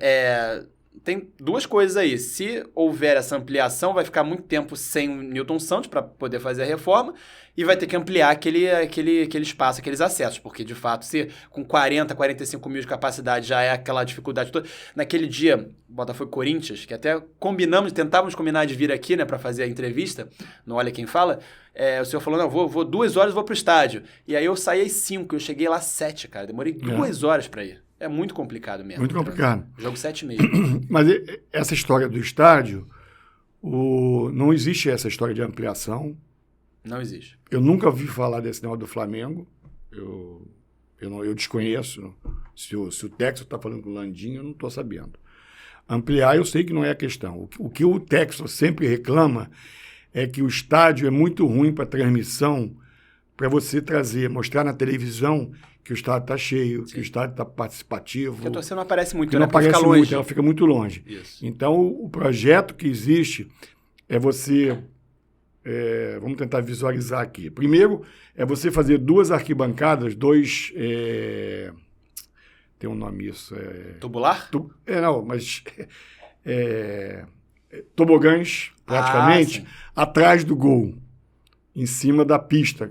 tem duas coisas aí. Se houver essa ampliação, vai ficar muito tempo sem o Newton Santos para poder fazer a reforma e vai ter que ampliar aquele espaço, aqueles acessos, porque, de fato, se com 40, 45 mil de capacidade já é aquela dificuldade toda. Naquele dia, Botafogo e Corinthians, que até tentávamos combinar de vir aqui, né, para fazer a entrevista, no Olha Quem Fala, o senhor falou, não, vou 2 horas, vou pro estádio. E aí eu saí às 5, eu cheguei lá às 7, cara. Demorei 2 horas para ir. É muito complicado mesmo. Muito complicado. Jogo 7,5. Mas essa história do estádio, não existe essa história de ampliação. Não existe. Eu nunca ouvi falar desse negócio do Flamengo. Eu desconheço. Se o Textor está falando com o Landim, eu não estou sabendo. Ampliar, eu sei que não é a questão. O que o Textor sempre reclama é que o estádio é muito ruim para transmissão, para você mostrar na televisão que o estádio está cheio, que o estádio está participativo. Que a torcida não aparece muito, né? Não aparece muito, ela fica muito longe. Isso. Então, o projeto que existe é você... vamos tentar visualizar aqui. Primeiro, é você fazer 2 arquibancadas, 2... tem um nome isso. Tubular? Não, mas... tobogãs, praticamente, atrás do gol, em cima da pista,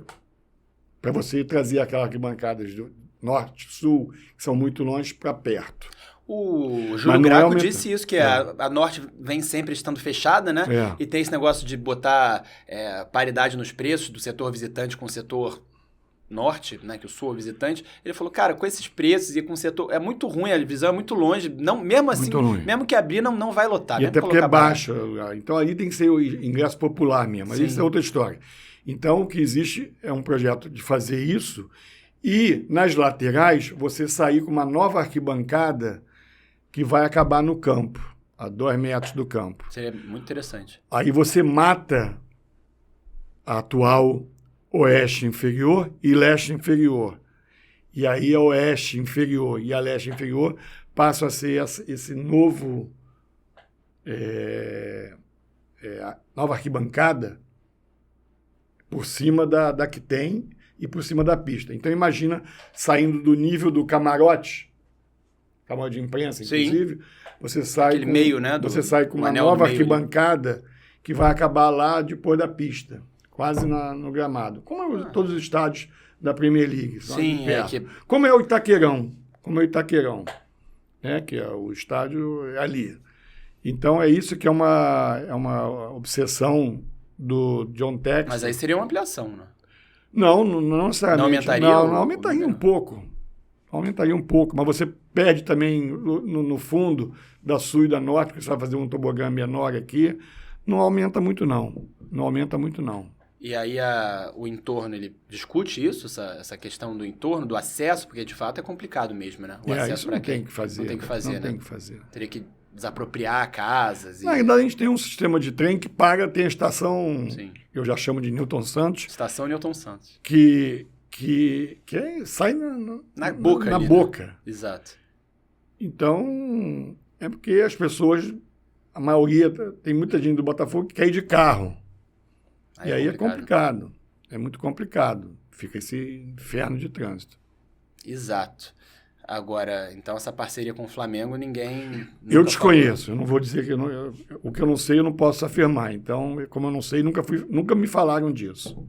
para você trazer aquelas arquibancadas do norte, sul, que são muito longe, para perto. O Júlio Graco disse isso, que a Norte vem sempre estando fechada, né? E tem esse negócio de botar paridade nos preços do setor visitante com o setor norte, né, que o sul é visitante. Ele falou, cara, com esses preços e com o setor, é muito ruim, a visão é muito longe, não, mesmo assim, mesmo que abrir, não vai lotar. E até porque é baixo, então ali tem que ser o ingresso popular mesmo, mas isso é outra história. Então, o que existe é um projeto de fazer isso e, nas laterais, você sair com uma nova arquibancada que vai acabar no campo, a 2 metros do campo. Seria muito interessante. Aí você mata a atual oeste inferior e leste inferior. E aí a oeste inferior e a leste inferior passam a ser esse novo... a nova arquibancada por cima da que tem e por cima da pista. Então, imagina saindo do nível do camarote de imprensa, inclusive, você sai aquele meio, né, você sai com uma nova arquibancada que vai acabar lá depois da pista, quase no gramado. Como todos os estádios da Premier League. Sim, Como é o Itaquerão, né, que é o estádio ali. Então, é isso que é uma obsessão do John Textor. Mas aí seria uma ampliação, né? Não necessariamente. Não aumentaria? Não, aumentaria um pouco. Aumentaria um pouco, mas você perde também no fundo da sul e da norte, porque você vai fazer um tobogã menor aqui. Não aumenta muito, não. E aí o entorno, ele discute isso, essa questão do entorno, do acesso, porque de fato é complicado mesmo, né? O acesso isso não tem que fazer. Não tem que fazer, não né? tem que fazer. Teria que desapropriar casas. Na verdade, a gente tem um sistema de trem que tem a estação, Sim. eu já chamo de Newton Santos. Estação Newton Santos. Que sai na boca. Na ali, boca. Né? Exato. Então, é porque as pessoas, a maioria, tem muita gente do Botafogo que quer ir de carro. Aí é complicado. É muito complicado. Fica esse inferno de trânsito. Exato. Agora, então, essa parceria com o Flamengo, ninguém... Eu desconheço. Eu não vou dizer que... o que eu não sei, eu não posso afirmar. Então, como eu não sei, nunca me falaram disso.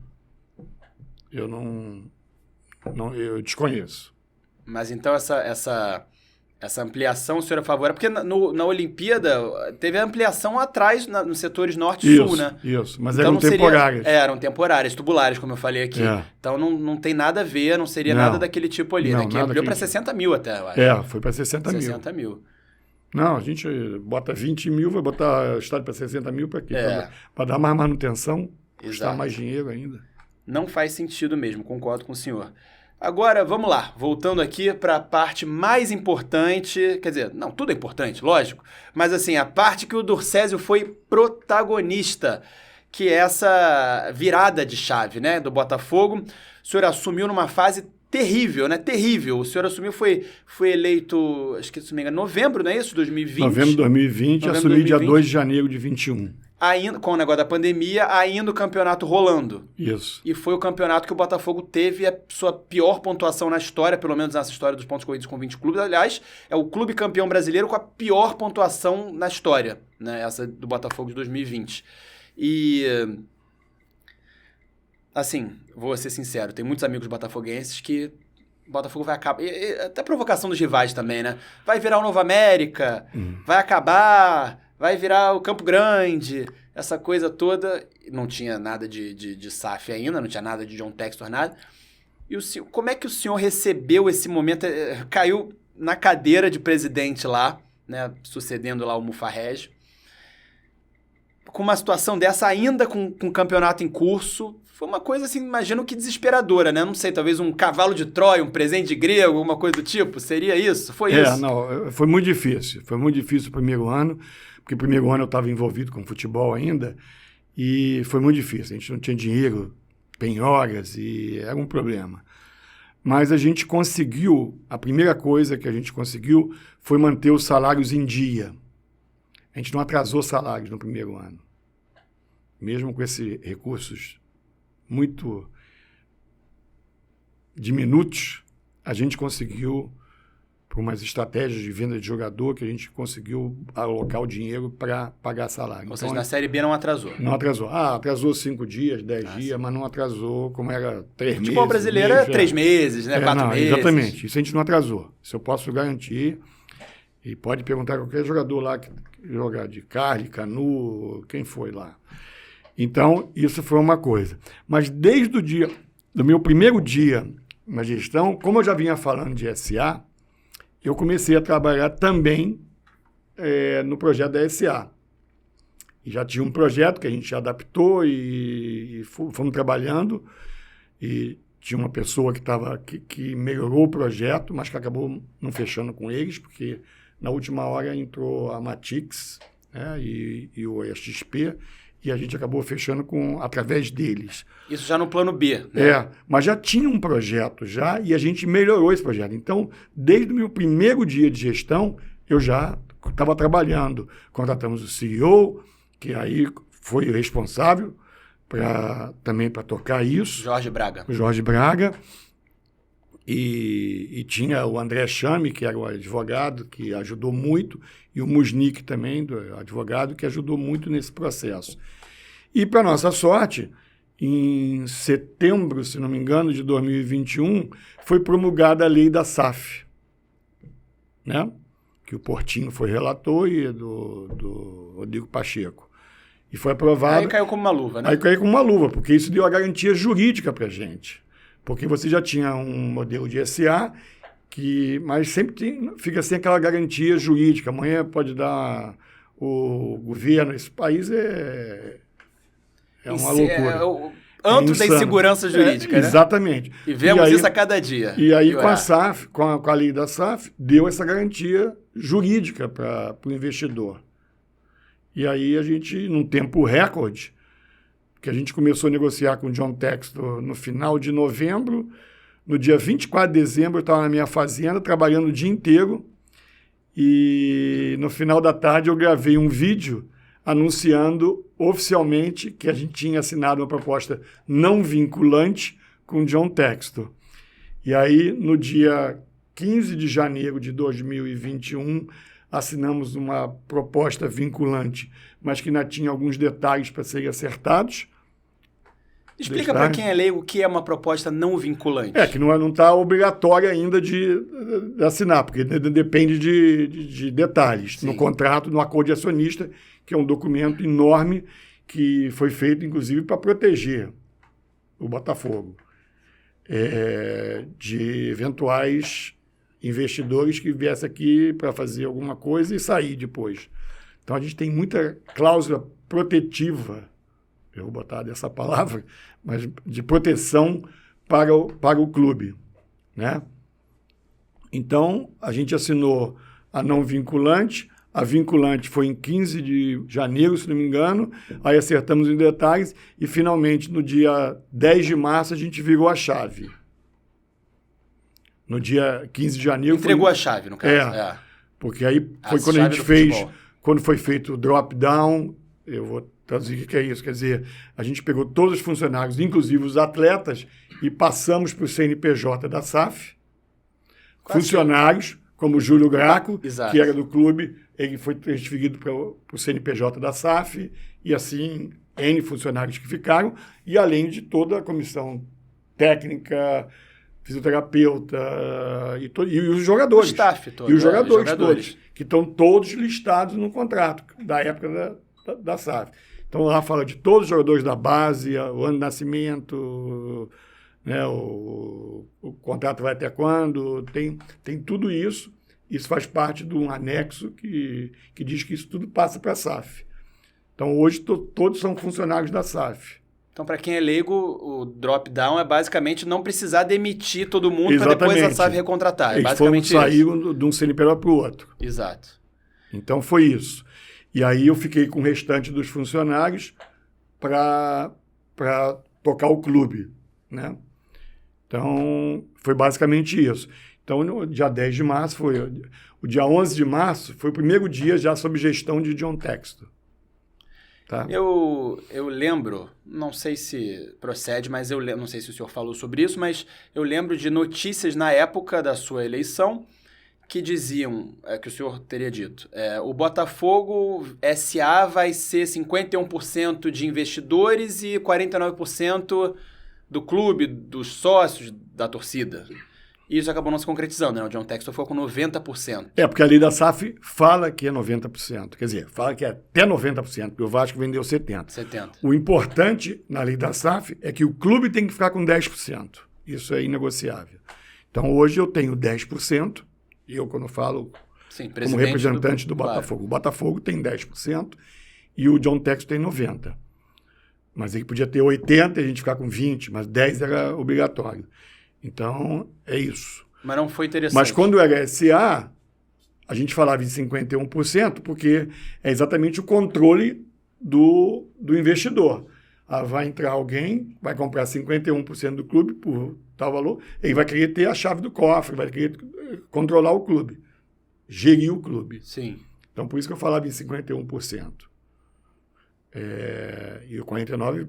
Eu eu desconheço. Mas, então, essa ampliação, o senhor é a favor? Porque na Olimpíada teve a ampliação atrás, nos setores norte e sul, né? Isso, mas então, eram temporárias. Eram temporárias, tubulares, como eu falei aqui. Então não tem nada a ver, não seria nada daquele tipo ali, né? Que ampliou para 60 mil até, eu acho. Foi para 60 mil. 60 mil. Não, a gente bota 20 mil, vai botar estádio para 60 mil para quê? Para dar mais manutenção, custar mais dinheiro ainda. Não faz sentido mesmo, concordo com o senhor. Agora, vamos lá, voltando aqui para a parte mais importante, quer dizer, não, tudo é importante, lógico, mas assim, a parte que o Durcésio foi protagonista, que é essa virada de chave, né, do Botafogo. O senhor assumiu numa fase terrível, né, terrível. O senhor assumiu, foi eleito, acho que se não me engano, novembro, não é isso? 2020? Novembro de 2020, assumi dia 2 de janeiro de 21. Ainda, com o negócio da pandemia, ainda o campeonato rolando. Isso. E foi o campeonato que o Botafogo teve a sua pior pontuação na história, pelo menos nessa história dos pontos corridos com 20 clubes. Aliás, é o clube campeão brasileiro com a pior pontuação na história, né? Essa do Botafogo de 2020. E, assim, vou ser sincero, tem muitos amigos botafoguenses que o Botafogo vai acabar... até provocação dos rivais também, né? Vai virar o Nova América, vai acabar... Vai virar o Campo Grande, essa coisa toda. Não tinha nada de SAF ainda, não tinha nada de John Textor, nada. E como é que o senhor recebeu esse momento? Caiu na cadeira de presidente lá, né, sucedendo lá o Mufarrege. Com uma situação dessa, ainda com o campeonato em curso, foi uma coisa assim, imagino que desesperadora, né? Não sei, talvez um cavalo de Troia, um presente de grego, alguma coisa do tipo. Seria isso? Foi isso? Não, foi muito difícil. Foi muito difícil o primeiro ano. Porque no primeiro ano eu estava envolvido com futebol ainda e foi muito difícil. A gente não tinha dinheiro, penhoras, e era um problema. Mas a gente conseguiu, a primeira coisa que a gente conseguiu foi manter os salários em dia. A gente não atrasou salários no primeiro ano. Mesmo com esses recursos muito diminutos, a gente conseguiu... por umas estratégias de venda de jogador que a gente conseguiu alocar o dinheiro para pagar salário. Ou seja, na Série B não atrasou. Não atrasou. Atrasou 5 dias, 10 dias, mas não atrasou como era 3 meses. O futebol brasileiro é 3 meses, né? 4 meses. Exatamente. Isso a gente não atrasou. Isso eu posso garantir. E pode perguntar a qualquer jogador lá que joga de Carly, Canu, quem foi lá. Então, isso foi uma coisa. Mas desde do meu primeiro dia na gestão, como eu já vinha falando de SA, eu comecei a trabalhar também no projeto da SA. E já tinha um projeto que a gente adaptou e fomos trabalhando. E tinha uma pessoa que melhorou o projeto, mas que acabou não fechando com eles, porque na última hora entrou a Matix, né, e o XP, e a gente acabou fechando através deles. Isso já no plano B, né? Mas já tinha um projeto já e a gente melhorou esse projeto. Então, desde o meu primeiro dia de gestão, eu já estava trabalhando. Contratamos o CEO, que aí foi o responsável também para tocar isso. Jorge Braga. O Jorge Braga. E tinha o André Chame, que era o advogado, que ajudou muito, e o Musnik também, do advogado, que ajudou muito nesse processo. E, para nossa sorte, em setembro, se não me engano, de 2021, foi promulgada a lei da SAF, né? Que o Portinho foi relator e do Rodrigo Pacheco. E foi aprovado. Aí caiu como uma luva, né? Aí caiu como uma luva, porque isso deu a garantia jurídica para a gente. Porque você já tinha um modelo de SA, mas sempre fica sem aquela garantia jurídica. Amanhã pode dar o governo. Esse país é uma loucura. antro da insegurança jurídica, né? Exatamente. E vemos isso a cada dia. E aí, com a SAF, com a lei da SAF, deu essa garantia jurídica para o investidor. E aí a gente, num tempo recorde, que a gente começou a negociar com o John Textor no final de novembro, no dia 24 de dezembro eu estava na minha fazenda, trabalhando o dia inteiro, e no final da tarde eu gravei um vídeo anunciando oficialmente que a gente tinha assinado uma proposta não vinculante com o John Textor. E aí, no dia 15 de janeiro de 2021, assinamos uma proposta vinculante, mas que ainda tinha alguns detalhes para serem acertados. Explica para quem é leigo o que é uma proposta não vinculante. Que não está obrigatória ainda de assinar, porque depende de detalhes. Sim. No contrato, no acordo de acionista, que é um documento enorme que foi feito, inclusive, para proteger o Botafogo de eventuais investidores que viessem aqui para fazer alguma coisa e sair depois. Então, a gente tem muita cláusula protetiva, eu vou botar dessa palavra, mas de proteção para o clube, né? Então, a gente assinou a não vinculante. A vinculante foi em 15 de janeiro, se não me engano. Aí acertamos em detalhes e, finalmente, no dia 10 de março, a gente virou a chave. No dia 15 de janeiro... Entregou a chave, no caso. Porque aí foi quando a gente fez... Quando foi feito o drop-down, eu vou traduzir o que é isso. Quer dizer, a gente pegou todos os funcionários, inclusive os atletas, e passamos para o CNPJ da SAF. Funcionários, como o Júlio Graco, que era do clube, ele foi transferido para o CNPJ da SAF, e assim, N funcionários que ficaram, e além de toda a comissão técnica, fisioterapeuta e os jogadores. O staff todo. E os jogadores todos, que estão todos listados no contrato da época da SAF. Então, lá fala de todos os jogadores da base, o ano de nascimento, né, o contrato vai até quando, tem tudo isso. Isso faz parte de um anexo que diz que isso tudo passa para a SAF. Então, hoje, todos são funcionários da SAF. Então, para quem é leigo, o drop-down é basicamente não precisar demitir todo mundo para depois a SAF recontratar. Eles saíram de um CNPJ para o outro. Exato. Então, foi isso. E aí eu fiquei com o restante dos funcionários para tocar o clube, né? Então, foi basicamente isso. Então, no dia 10 de março, o dia 11 de março, foi o primeiro dia já sob gestão de John Textor. Tá? Eu lembro, não sei se procede, mas não sei se o senhor falou sobre isso, mas eu lembro de notícias na época da sua eleição que diziam, que o senhor teria dito, o Botafogo S.A. vai ser 51% de investidores e 49% do clube, dos sócios, da torcida. E isso acabou não se concretizando, né? O John Textor foi com 90%. Porque a lei da SAF fala que é 90%. Quer dizer, fala que é até 90%, porque o Vasco vendeu 70%. O importante na lei da SAF é que o clube tem que ficar com 10%. Isso é inegociável. Então, hoje eu tenho 10%, e eu, quando falo como representante do Botafogo, claro. O Botafogo tem 10% e o John Textor tem 90%. Mas ele podia ter 80% e a gente ficar com 20%, mas 10% era obrigatório. Então, é isso. Mas não foi interessante. Mas quando era SA, a gente falava em 51%, porque é exatamente o controle do investidor. Vai entrar alguém, vai comprar 51% do clube por tal valor, ele vai querer ter a chave do cofre, vai querer controlar o clube, gerir o clube. Sim. Então, por isso que eu falava em 51%. E o 49%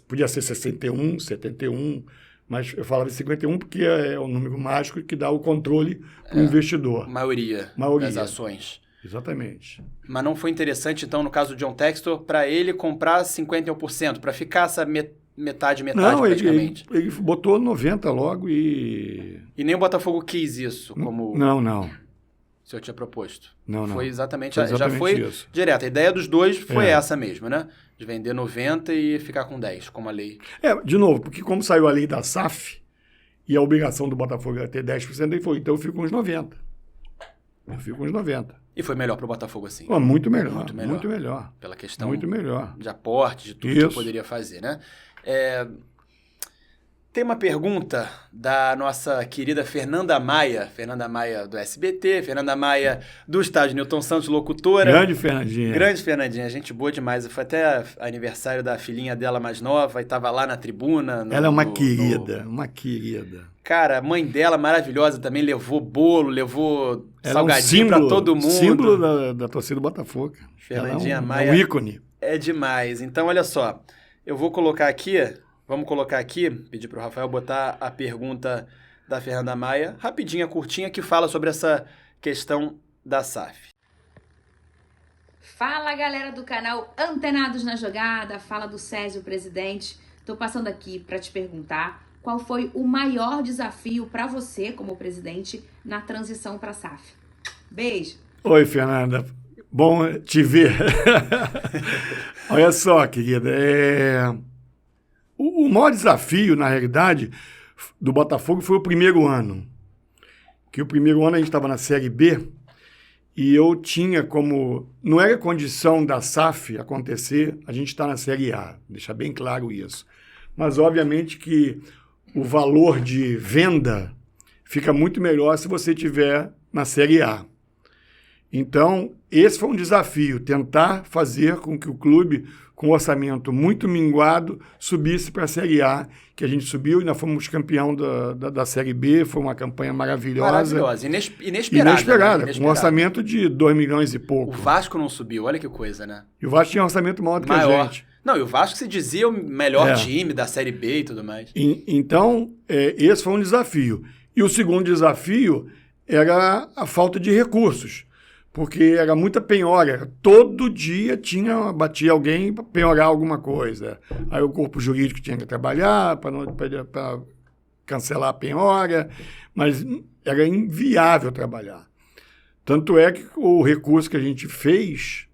podia ser 61%, 71%, mas eu falava em 51% porque é o número mágico que dá o controle para o investidor. Maioria das ações. Exatamente. Mas não foi interessante, então, no caso do John Textor, para ele comprar 51%, para ficar essa metade praticamente? Ele botou 90% logo e... E nem o Botafogo quis isso, como... Não. O senhor tinha proposto. Não. Foi exatamente já foi isso. Direto. A ideia dos dois foi essa mesmo, né? De vender 90% e ficar com 10%, como a lei. De novo, porque como saiu a lei da SAF e a obrigação do Botafogo era ter 10%, ele falou, então eu fico com uns 90%. E foi melhor para o Botafogo assim? Muito melhor. Pela questão muito melhor. de aporte, de tudo que poderia fazer, né? Tem uma pergunta da nossa querida Fernanda Maia do SBT, Fernanda Maia do Estádio Newton Santos, locutora. Grande Fernandinha. Grande Fernandinha, gente boa demais. Foi até aniversário da filhinha dela mais nova e estava lá na tribuna. Ela é uma querida. Cara, a mãe dela, maravilhosa, também levou bolo, levou salgadinho para todo mundo. Símbolo da torcida do Botafogo. Fernandinha Maia. É um ícone. É demais. Então, olha só, eu vou colocar aqui... Vamos colocar aqui, pedir para o Rafael botar a pergunta da Fernanda Maia, rapidinha, curtinha, que fala sobre essa questão da SAF. Fala, galera do canal Antenados na Jogada, fala do Césio, presidente. Tô passando aqui para te perguntar qual foi o maior desafio para você, como presidente, na transição para a SAF. Beijo. Oi, Fernanda. Bom te ver. Olha só, querida, O maior desafio, na realidade, do Botafogo foi o primeiro ano. Que o primeiro ano a gente estava na Série B e eu tinha como... Não era condição da SAF acontecer a gente estar na Série A, deixar bem claro isso. Mas, obviamente, que o valor de venda fica muito melhor se você estiver na Série A. Então, esse foi um desafio, tentar fazer com que o clube, com um orçamento muito minguado, subisse para a Série A, que a gente subiu e nós fomos campeão da Série B, foi uma campanha maravilhosa. Maravilhosa, inesperada. Né? Com um orçamento de 2 milhões e pouco. O Vasco não subiu, olha que coisa, né? E o Vasco tinha um orçamento maior do que a gente. Não, e o Vasco se dizia o melhor time da Série B e tudo mais. Então, esse foi um desafio. E o segundo desafio era a falta de recursos. Porque era muita penhora. Todo dia batia alguém para penhorar alguma coisa. Aí o corpo jurídico tinha que trabalhar para cancelar a penhora, mas era inviável trabalhar. Tanto é que o recurso que a gente fez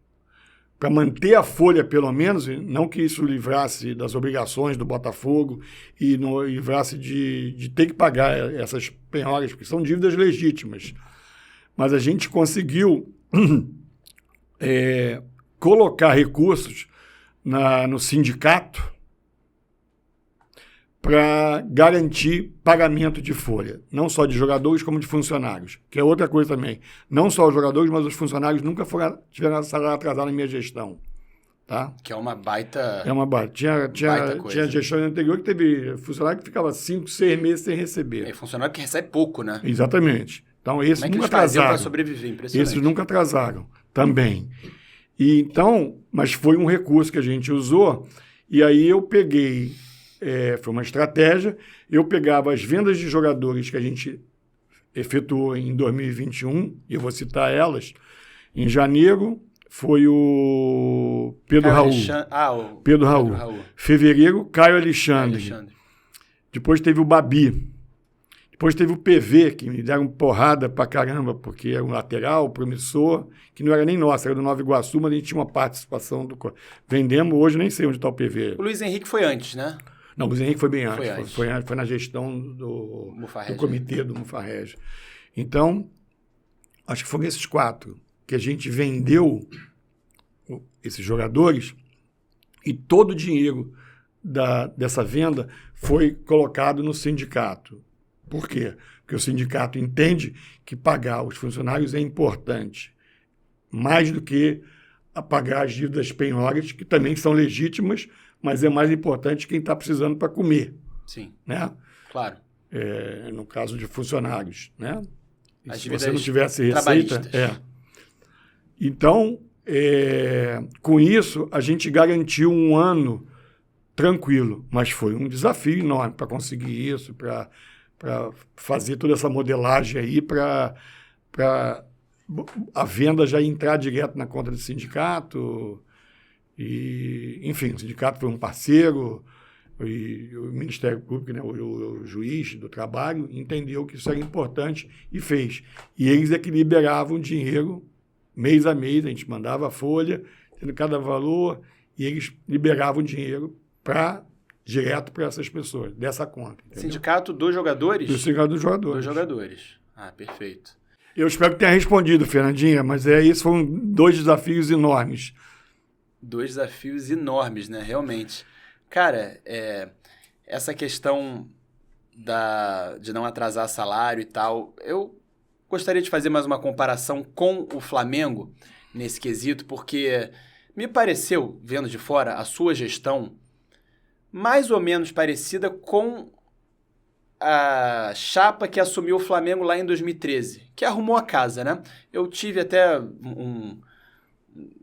para manter a folha, pelo menos, não que isso livrasse das obrigações do Botafogo e não livrasse de ter que pagar essas penhoras, porque são dívidas legítimas. Mas a gente conseguiu colocar recursos no sindicato para garantir pagamento de folha, não só de jogadores como de funcionários, que é outra coisa também. Não só os jogadores, mas os funcionários nunca tiveram salário atrasado na minha gestão. Tá? Que é uma baita... Tinha gestão anterior que teve funcionário que ficava 5, 6 meses sem receber. É funcionário que recebe pouco, né? Exatamente. Então, esses nunca atrasaram. Para sobreviver? Impressionante. Esses nunca atrasaram também. E, então, mas foi um recurso que a gente usou, e aí eu peguei, foi uma estratégia, eu pegava as vendas de jogadores que a gente efetuou em 2021, e eu vou citar elas. Em janeiro foi o Pedro Raul. Pedro Raul. Fevereiro, Caio Alexandre. Depois teve o Babi. Depois teve o PV, que me deram porrada pra caramba, porque era um lateral, promissor, que não era nem nosso, era do Nova Iguaçu, mas a gente tinha uma participação Vendemos, hoje nem sei onde está o PV. O Luiz Henrique foi antes, né? Não, o Luiz Henrique foi bem antes. Foi na gestão do comitê do Mufarrege. Então, acho que foram esses 4 que a gente vendeu esses jogadores e todo o dinheiro dessa venda foi colocado no sindicato. Por quê? Porque o sindicato entende que pagar os funcionários é importante, mais do que pagar as dívidas penhoras, que também são legítimas, mas é mais importante quem está precisando para comer. Sim, né? Claro. No caso de funcionários. Né? As se você não tivesse receita... trabalhistas. Então, com isso, a gente garantiu um ano tranquilo, mas foi um desafio enorme para conseguir isso, para fazer toda essa modelagem aí, para a venda já entrar direto na conta do sindicato. E, enfim, o sindicato foi um parceiro, e o Ministério Público, né, o juiz do trabalho, entendeu que isso era importante e fez. E eles é que liberavam dinheiro mês a mês, a gente mandava a folha, tendo cada valor, e eles liberavam dinheiro direto para essas pessoas, dessa conta. Entendeu? Sindicato dos jogadores? Do sindicato dos jogadores. Dos jogadores. Ah, perfeito. Eu espero que tenha respondido, Fernandinha, mas esses foram 2 desafios enormes. 2 desafios enormes, né? Realmente. Cara, essa questão de não atrasar salário e tal, eu gostaria de fazer mais uma comparação com o Flamengo nesse quesito, porque me pareceu, vendo de fora, a sua gestão mais ou menos parecida com a chapa que assumiu o Flamengo lá em 2013, que arrumou a casa, né? Eu tive até um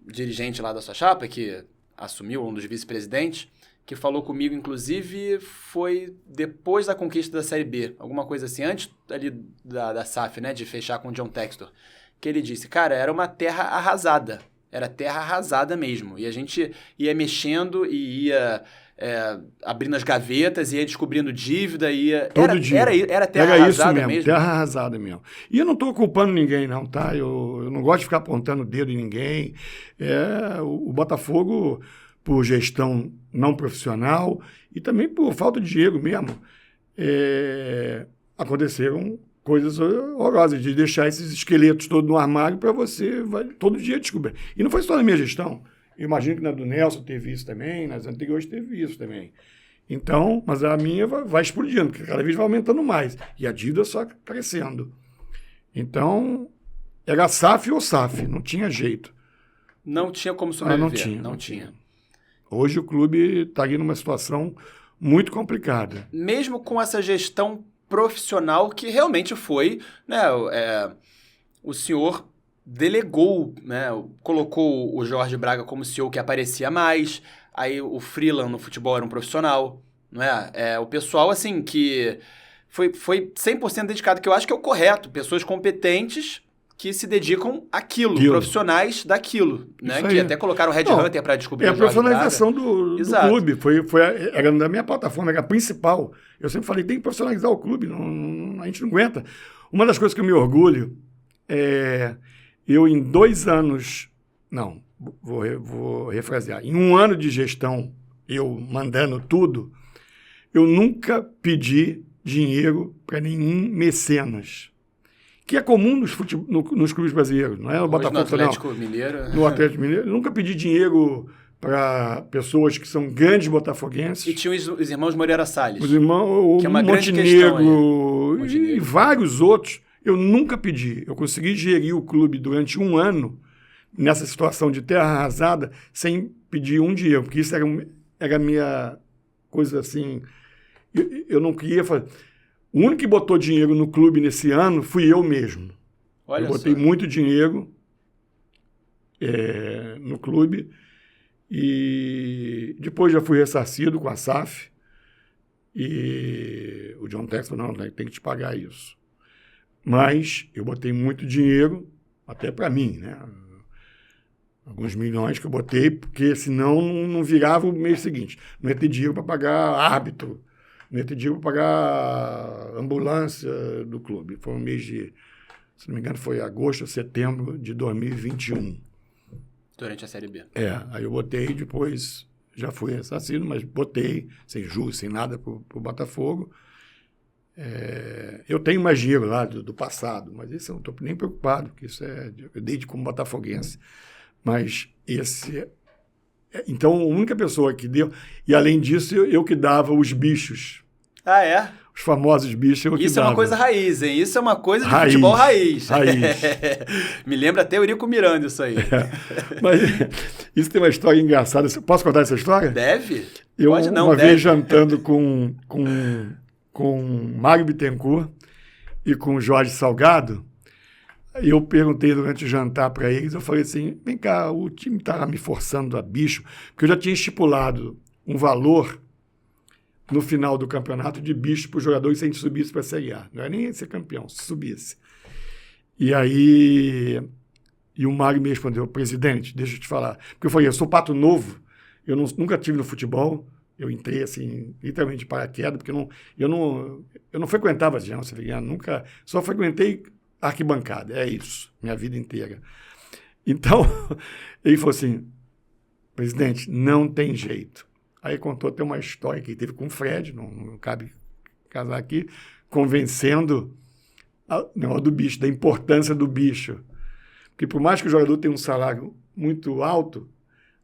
dirigente lá da sua chapa, que assumiu, um dos vice-presidentes, que falou comigo, inclusive, foi depois da conquista da Série B, alguma coisa assim, antes ali da SAF, né, de fechar com o John Textor, que ele disse, cara, era uma terra arrasada, era terra arrasada mesmo, e a gente ia mexendo e ia abrindo as gavetas, ia descobrindo dívida, ia... Todo dia. Era terra arrasada mesmo? Terra arrasada mesmo. E eu não estou culpando ninguém, não, tá? Eu não gosto de ficar apontando o dedo em ninguém. O Botafogo, por gestão não profissional e também por falta de dinheiro mesmo, aconteceram coisas horrorosas, de deixar esses esqueletos todos no armário para você todo dia descobrir. E não foi só na minha gestão. Eu imagino que na do Nelson teve isso também, nas anteriores teve isso também. Então, mas a minha vai explodindo, porque cada vez vai aumentando mais. E a dívida só crescendo. Então, era SAF ou SAF, não tinha jeito. Não tinha como sobreviver. Não tinha. Hoje o clube está aí numa situação muito complicada. Mesmo com essa gestão profissional que realmente foi, né, o senhor delegou, né, colocou o Jorge Braga como CEO que aparecia mais, aí o Freeland no futebol era um profissional, não é? O pessoal, assim, que foi 100% dedicado, que eu acho que é o correto, pessoas competentes que se dedicam àquilo, profissionais daquilo, né? Que até colocaram o Red Hunter para descobrir o Jorge Braga. É a profissionalização do clube, era da minha plataforma, era a principal. Eu sempre falei, tem que profissionalizar o clube, a gente não aguenta. Uma das coisas que eu me orgulho eu em 2 anos, não, vou refrasear, em 1 ano de gestão, eu mandando tudo, eu nunca pedi dinheiro para nenhum mecenas, que é comum nos clubes brasileiros, não é no Botafogo, no Atlético Mineiro. No Atlético Mineiro, eu nunca pedi dinheiro para pessoas que são grandes botafoguenses. E tinha os irmãos Moreira Salles. Os irmãos, que é uma Montenegro e vários outros. Eu nunca pedi. Eu consegui gerir o clube durante 1 ano, nessa situação de terra arrasada, sem pedir um dinheiro, porque isso era a minha coisa assim. Eu não queria fazer. O único que botou dinheiro no clube nesse ano fui eu mesmo. Olha eu botei muito dinheiro no clube e depois já fui ressarcido com a SAF e o John Textor, não, tem que te pagar isso. Mas eu botei muito dinheiro, até para mim, né? Alguns milhões que eu botei, porque senão não virava o mês seguinte. Não ia ter dinheiro para pagar árbitro, não ia ter dinheiro para pagar ambulância do clube. Foi um mês de, se não me engano, foi agosto ou setembro de 2021. Durante a Série B. Aí eu botei, depois já fui assassino, mas botei, sem juros, sem nada, para o Botafogo. Eu tenho mais dinheiro lá do passado, mas isso eu não estou nem preocupado, porque isso eu dei como botafoguense. Mas esse... Então, a única pessoa que deu... E, além disso, eu que dava os bichos. Ah, é? Os famosos bichos eu que dava. Isso é uma coisa raiz, hein? Isso é uma coisa de futebol raiz. Me lembra até o Eurico Miranda isso aí. Mas isso tem uma história engraçada. Posso contar essa história? Deve? Pode não, uma vez jantando com Mário Bittencourt e com o Jorge Salgado, eu perguntei durante o jantar para eles, eu falei assim, vem cá, o time está me forçando a bicho, porque eu já tinha estipulado um valor no final do campeonato de bicho para os jogadores se a gente subisse para a Série A. Não era nem ser campeão, se subisse. E aí, o Mário me respondeu, presidente, deixa eu te falar, porque eu falei, eu sou pato novo, eu nunca tive no futebol, eu entrei assim, literalmente de paraquedas, porque eu não frequentava as agências, nunca, só frequentei arquibancada, é isso, minha vida inteira. Então, ele falou assim, presidente, não tem jeito. Aí contou até uma história que teve com o Fred, não cabe casar aqui, convencendo do bicho, da importância do bicho. Porque por mais que o jogador tenha um salário muito alto,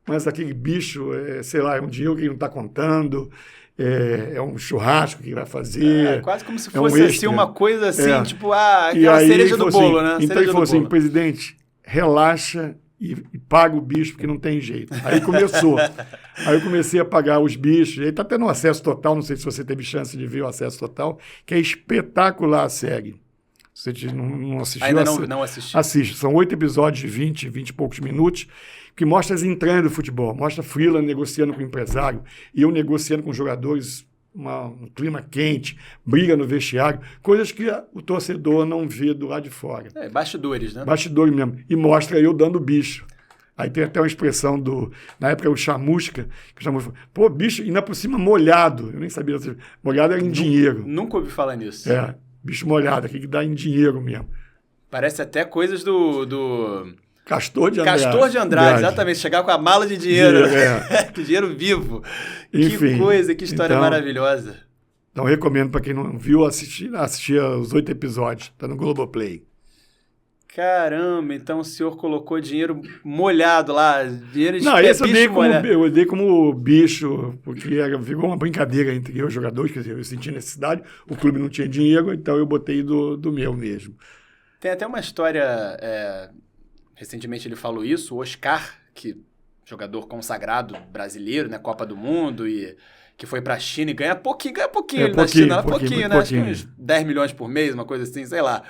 mas aquele bicho, sei lá, é um dinheiro que ele não está contando, é um churrasco que ele vai fazer. Quase como se um fosse extra. uma coisa assim, tipo, E aquela aí cereja ele do falou bolo, assim, né? Então Cereja ele falou do assim, bolo. presidente, relaxa e paga o bicho, porque não tem jeito. Aí começou. Aí eu comecei a pagar os bichos. Aí está tendo um Acesso Total, não sei se você teve chance de ver o Acesso Total, que é espetacular a série. Se você não assistiu... Ainda não assisti. Assiste. São 8 episódios de 20 e poucos minutos, que mostra as entranhas do futebol. Mostra Freeland negociando com o empresário, e eu negociando com os jogadores, um clima quente, briga no vestiário, coisas que o torcedor não vê do lado de fora. Bastidores, né? Bastidores mesmo. E mostra eu dando bicho. Aí tem até uma expressão na época, o chamusca, que o chamusca falou, pô, bicho, ainda por cima molhado. Eu nem sabia. Molhado era em dinheiro. Nunca ouvi falar nisso. Bicho molhado, aqui que dá em dinheiro mesmo. Parece até coisas do... Castor de Andrade. Castor de Andrade, exatamente. Chegar com a mala de dinheiro. Dinheiro vivo. Enfim, que coisa, que história maravilhosa. Então, recomendo para quem não viu assistir os 8 episódios. Está no Globoplay. Caramba, então o senhor colocou dinheiro molhado lá, dinheiro de Não, esse eu dei como bicho, porque ficou uma brincadeira entre eu e os jogadores, quer dizer, eu senti necessidade, o clube não tinha dinheiro, então eu botei do meu mesmo. Tem até uma história, recentemente ele falou isso, o Oscar, jogador consagrado brasileiro, né, Copa do Mundo, e que foi pra China e ganha pouquinho na China, pouquinho, né, acho que uns 10 milhões por mês, uma coisa assim, sei lá.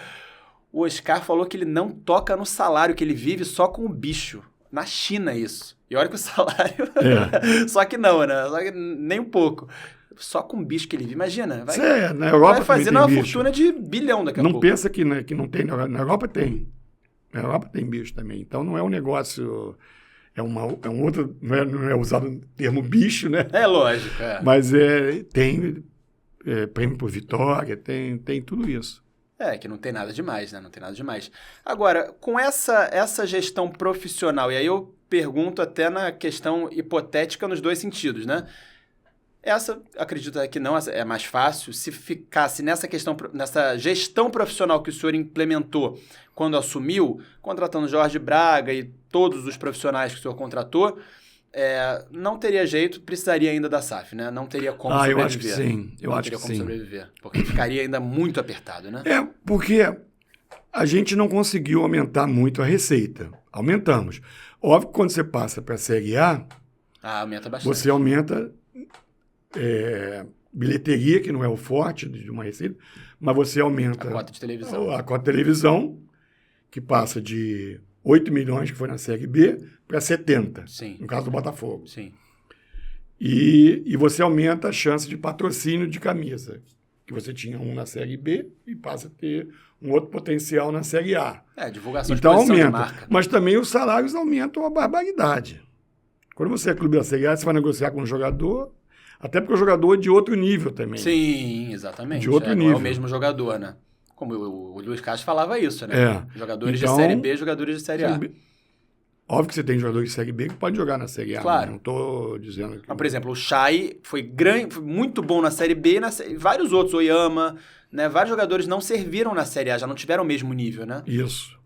O Oscar falou que ele não toca no salário, que ele vive só com o bicho. Na China, isso. E olha que o salário... Só que não, né? Só que nem um pouco. Só com o bicho que ele vive. Imagina. Na Europa vai fazer uma fortuna de bilhão daqui a pouco. Não pensa que não tem. Na Europa tem. Na Europa tem bicho também. Então não é um negócio... É um outro... Não é usado o termo bicho, né? É lógico, Mas tem prêmio por vitória, tem tudo isso. Que não tem nada demais, né? Não tem nada demais. Agora, com essa gestão profissional, e aí eu pergunto até na questão hipotética nos dois sentidos, né? Essa, acredito que não, é mais fácil. Se ficasse nessa gestão profissional que o senhor implementou quando assumiu, contratando Jorge Braga e todos os profissionais que o senhor contratou, não teria jeito, precisaria ainda da SAF, né? Não teria como sobreviver. Eu acho que sim. Não teria como sobreviver, porque ficaria ainda muito apertado, né? Porque a gente não conseguiu aumentar muito a receita. Aumentamos. Óbvio que quando você passa para a Série A, aumenta bastante. Você aumenta bilheteria, que não é o forte de uma receita, mas você aumenta a cota de televisão. A cota de televisão, que passa de 8 milhões, que foi na Série B, para 70, Sim. No caso do Botafogo. Sim. E você aumenta a chance de patrocínio de camisa, que você tinha um na Série B e passa a ter um outro potencial na Série A. Divulgação então, de posição aumenta. de marca. Mas também os salários aumentam a barbaridade. Quando você é clube da Série A, você vai negociar com um jogador, até porque o jogador é de outro nível também. Sim, exatamente. De outro nível. Não é o mesmo jogador, né? Como o Luiz Castro falava isso, né? Jogadores então, de Série B, jogadores de Série A. Óbvio que você tem jogadores de Série B que podem jogar na Série A. Claro. Não estou dizendo que... Mas, por exemplo, o Chay foi muito bom na Série B e vários outros, Oyama, né? Vários jogadores não serviram na Série A, já não tiveram o mesmo nível, né? Isso.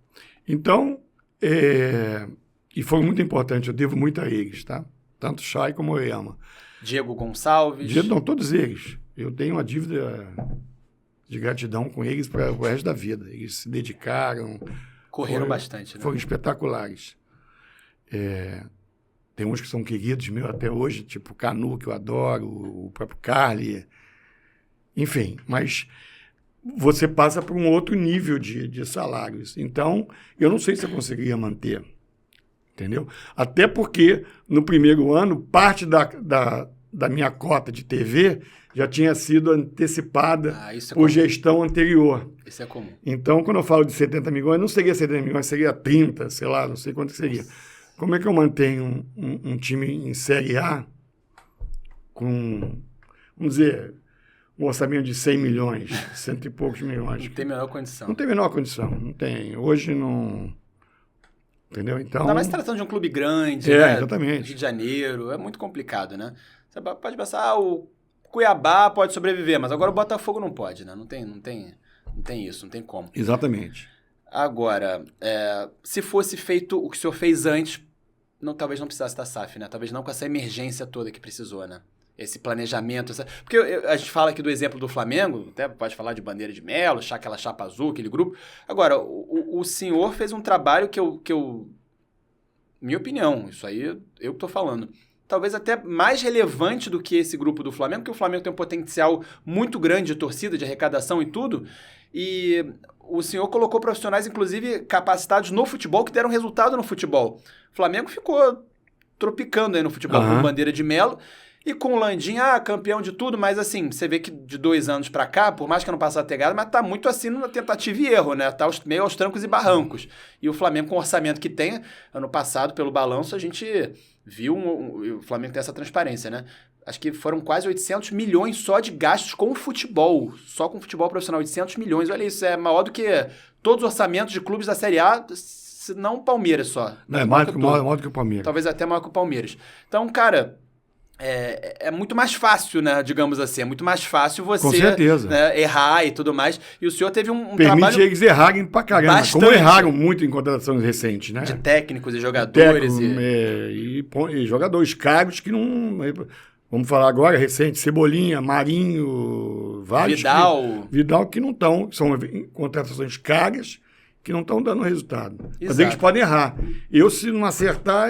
Então, e foi muito importante, eu devo muito a eles, tá? Tanto o Chay como o Oyama. Diego Gonçalves. Não, todos eles. Eu tenho uma dívida de gratidão com eles para o resto da vida. Eles se dedicaram. Correram bastante, né? Foram espetaculares. Tem uns que são queridos meus até hoje, tipo o Canu, que eu adoro, o próprio Carly. Enfim, mas você passa para um outro nível de salários. Então, eu não sei se eu conseguiria manter. Entendeu? Até porque, no primeiro ano, parte da minha cota de TV já tinha sido antecipada por gestão anterior. Isso é comum. Então, quando eu falo de 70 milhões, não seria 70 milhões, seria 30, sei lá, não sei quanto seria. Como é que eu mantenho um time em Série A com, vamos dizer, um orçamento de 100 milhões, 100 e poucos milhões? Não tem a menor condição. Não tem a menor condição, não tem. Hoje não... Entendeu? Então... Ainda mais tratando de um clube grande, né? Exatamente. Rio de Janeiro, é muito complicado, né? Você pode pensar, o Cuiabá pode sobreviver, mas agora o Botafogo não pode, né? Não tem isso, não tem como. Exatamente. Agora, se fosse feito o que o senhor fez antes, talvez não precisasse da SAF, né? Talvez não com essa emergência toda que precisou, né? Esse planejamento. Porque a gente fala aqui do exemplo do Flamengo, até pode falar de Bandeira de Melo, aquela chapa azul, aquele grupo. Agora, o senhor fez um trabalho que eu... Minha opinião, isso aí eu que tô falando. Talvez até mais relevante do que esse grupo do Flamengo, porque o Flamengo tem um potencial muito grande de torcida, de arrecadação e tudo. E o senhor colocou profissionais, inclusive, capacitados no futebol, que deram resultado no futebol. O Flamengo ficou tropicando aí no futebol com Bandeira de Melo. E com o Landim, campeão de tudo, mas assim, você vê que de 2 anos pra cá, por mais que não passado pegada, mas tá muito assim na tentativa e erro, né? Tá meio aos trancos e barrancos. E o Flamengo, com o orçamento que tem, ano passado, pelo balanço, a gente viu, o Flamengo tem essa transparência, né? Acho que foram quase 800 milhões só de gastos com o futebol, só com o futebol profissional, 800 milhões, olha isso, é maior do que todos os orçamentos de clubes da Série A, se não o Palmeiras só. Não, é maior do que o Palmeiras. Talvez até maior que o Palmeiras. Então, cara... É muito mais fácil, né? Digamos assim. É muito mais fácil você com certeza. Né, errar e tudo mais. E o senhor teve um Permite trabalho... eles errarem pra caramba. Bastante. Como erraram muito em contratações recentes, né? De técnicos e jogadores. E jogadores caros que não... Vamos falar agora, recente, Cebolinha, Marinho, vários... Vidal que não estão... São contratações caras que não estão dando resultado. Exato. Mas eles podem errar. Se não acertar,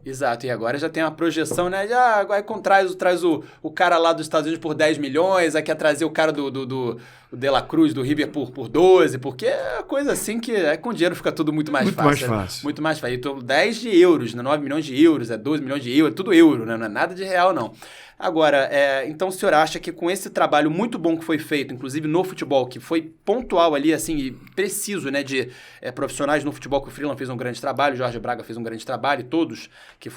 Exato, e agora já tem uma projeção, né? Agora traz o cara lá dos Estados Unidos por 10 milhões, aí quer trazer o cara do De La Cruz, do River, por 12, porque é coisa assim que com dinheiro fica tudo muito mais fácil. Muito mais fácil. Muito mais fácil. Então, 10 de euros, né? 9 milhões de euros, 12 milhões de euros, é tudo euro, né? Não é nada de real, não. Agora, então o senhor acha que com esse trabalho muito bom que foi feito, inclusive no futebol, que foi pontual ali, assim, e preciso, né, de profissionais no futebol, que o Freeland fez um grande trabalho, o Jorge Braga fez um grande trabalho, e todos que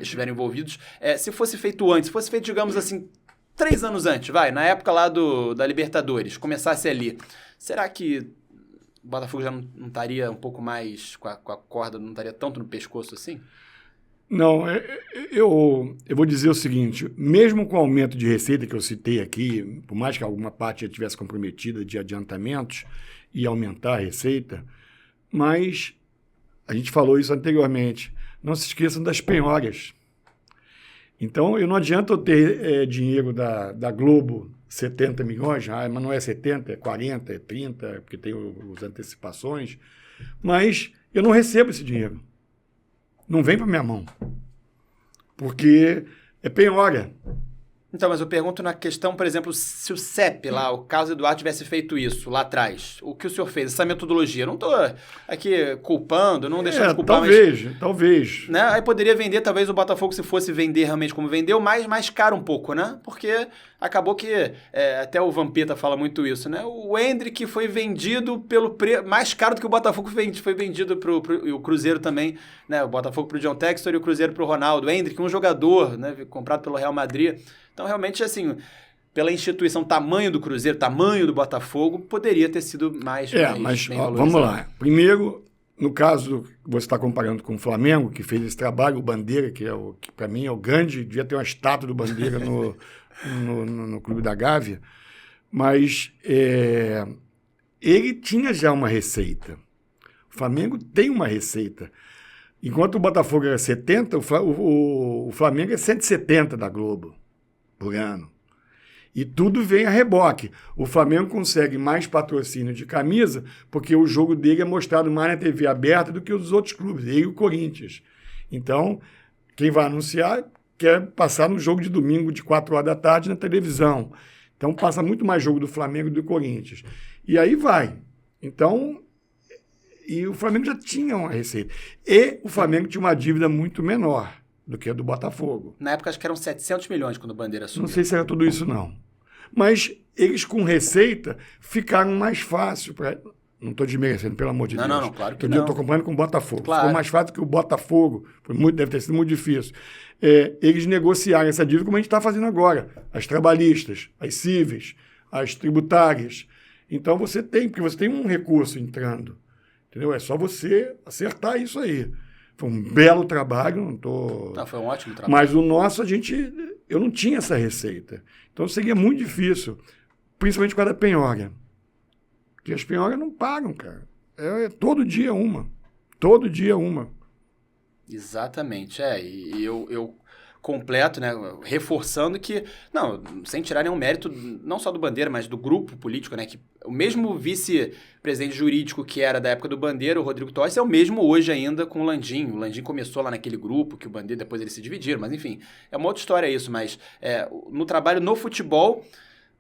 estiveram envolvidos, se fosse feito antes, se fosse feito, digamos assim, 3 anos antes, na época lá da Libertadores, começasse ali, será que o Botafogo já não estaria um pouco mais com a corda, não estaria tanto no pescoço assim? Não, eu vou dizer o seguinte, mesmo com o aumento de receita que eu citei aqui, por mais que alguma parte já tivesse comprometida de adiantamentos e aumentar a receita, mas a gente falou isso anteriormente, não se esqueçam das penhoras. Então, não adianta eu ter dinheiro da Globo, 70 milhões, mas não é 70, é 40, é 30, porque tem as antecipações, mas eu não recebo esse dinheiro. Não vem para minha mão, porque é penhora. Então, mas eu pergunto na questão, por exemplo, se o CEP lá, o Carlos Eduardo, tivesse feito isso lá atrás, o que o senhor fez, essa metodologia, eu não estou aqui culpando, não deixando de culpar, talvez. Né? Aí poderia vender, talvez o Botafogo, se fosse vender realmente como vendeu, mais caro um pouco, né? Porque acabou que, até o Vampeta fala muito isso, né? O Endrick foi vendido pelo mais caro do que o Botafogo foi vendido e o Cruzeiro também, né? O Botafogo pro John Textor e o Cruzeiro pro Ronaldo. O Endrick, um jogador, né? Comprado pelo Real Madrid. Então, realmente, assim, pela instituição, tamanho do Cruzeiro, tamanho do Botafogo, poderia ter sido mais mas vamos lá. Primeiro, no caso, você está comparando com o Flamengo, que fez esse trabalho, o Bandeira, que para mim é o grande, devia ter uma estátua do Bandeira no Clube da Gávea, mas ele tinha já uma receita. O Flamengo tem uma receita. Enquanto o Botafogo era 70, o Flamengo é 170 da Globo por ano. E tudo vem a reboque. O Flamengo consegue mais patrocínio de camisa porque o jogo dele é mostrado mais na TV aberta do que os outros clubes, ele e o Corinthians. Então, quem vai anunciar quer passar no jogo de domingo de 4 horas da tarde na televisão. Então, passa muito mais jogo do Flamengo do que do Corinthians. E aí vai. Então, e o Flamengo já tinha uma receita. E o Flamengo tinha uma dívida muito menor do que a do Botafogo. Na época, acho que eram 700 milhões quando o Bandeira assumiu. Não sei se era tudo isso, não. Mas eles, com receita, ficaram mais fácil para... Não estou desmerecendo, pelo amor de Deus. Não, claro que não. Eu estou comparando com o Botafogo. Claro. Ficou mais fácil que o Botafogo. Deve ter sido muito difícil. Eles negociaram essa dívida como a gente está fazendo agora. As trabalhistas, as cíveis, as tributárias. Então, porque você tem um recurso entrando. Entendeu? É só você acertar isso aí. Foi um belo trabalho, foi um ótimo trabalho. Mas o nosso, eu não tinha essa receita. Então seria muito difícil, principalmente com a da penhora. Porque as penhoras não pagam, cara. Todo dia uma. Todo dia uma. Exatamente, e eu completo, né, reforçando que, não, sem tirar nenhum mérito, não só do Bandeira, mas do grupo político, né, que o mesmo vice-presidente jurídico que era da época do Bandeira, o Rodrigo Tossi, é o mesmo hoje ainda com o Landim começou lá naquele grupo, que o Bandeira, depois eles se dividiram, mas enfim, é uma outra história isso, mas no trabalho no futebol,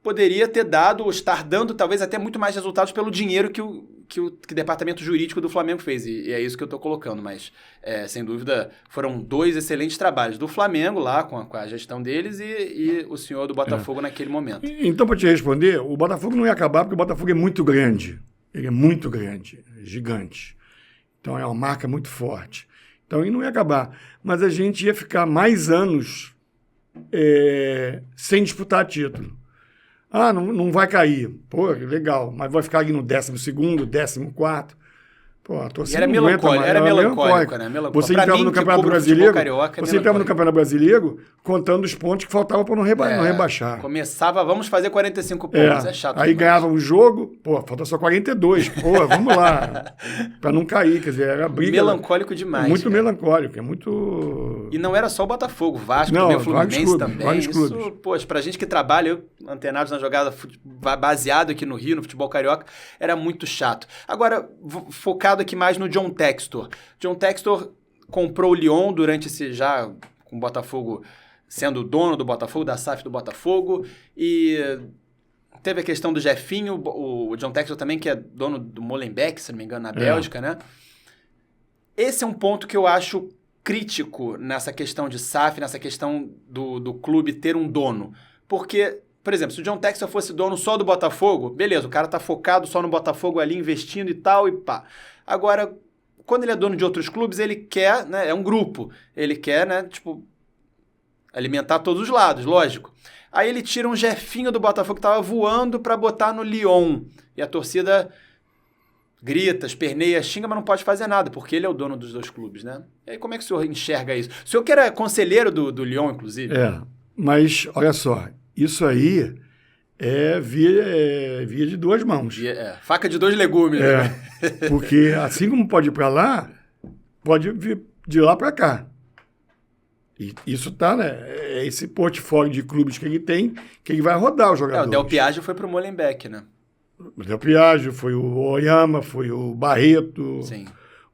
poderia ter dado, ou estar dando, talvez até muito mais resultados pelo dinheiro que o departamento jurídico do Flamengo fez, e é isso que eu estou colocando, mas sem dúvida foram 2 excelentes trabalhos do Flamengo lá, com a gestão deles, e o senhor do Botafogo naquele momento. Então, para te responder, o Botafogo não ia acabar porque o Botafogo é muito grande, ele é muito grande, gigante, então é uma marca muito forte, então ele não ia acabar, mas a gente ia ficar mais anos sem disputar título. Ah, não vai cair. Pô, legal. Mas vai ficar ali no 12º, 14º. Pô, a torcida não aguenta mais. Era melancólico, né? Você entrava no Campeonato Brasileiro, contando os pontos que faltavam para não rebaixar. Começava, vamos fazer 45 pontos. É chato. Aí ganhava um jogo, pô, falta só 42. Pô, vamos lá. Para não cair, quer dizer, era briga. Melancólico demais. Muito melancólico, é muito... E não era só o Botafogo, Vasco, também, o Fluminense também. Vários clubes. Isso, poxa, pra gente que trabalha, antenados na jogada baseado aqui no Rio, no futebol carioca, era muito chato. Agora, focado aqui mais no John Textor. John Textor comprou o Lyon durante já com o Botafogo sendo dono do Botafogo, da SAF do Botafogo, e teve a questão do Jefinho, o John Textor também, que é dono do Molenbeek, se não me engano, na Bélgica, né? Esse é um ponto que eu acho crítico nessa questão de SAF, nessa questão do clube ter um dono. Porque, por exemplo, se o John Textor fosse dono só do Botafogo, beleza, o cara tá focado só no Botafogo ali, investindo e tal, e pá. Agora, quando ele é dono de outros clubes, ele quer, né, é um grupo, ele quer, né, tipo, alimentar todos os lados, lógico. Aí ele tira um Jefinho do Botafogo que tava voando para botar no Lyon, e a torcida grita, esperneia, xinga, mas não pode fazer nada, porque ele é o dono dos 2 clubes, né? E aí como é que o senhor enxerga isso? O senhor que era conselheiro do Lyon, inclusive. Mas, olha só, isso aí é via de 2 mãos. Faca de 2 legumes. Né? Porque assim como pode ir para lá, pode vir de lá para cá. E isso tá, né? É esse portfólio de clubes que ele tem, que ele vai rodar os jogadores. O Del Piage foi pro Molenbeek, né? O Del Piage, foi o Oyama, foi o Barreto, sim,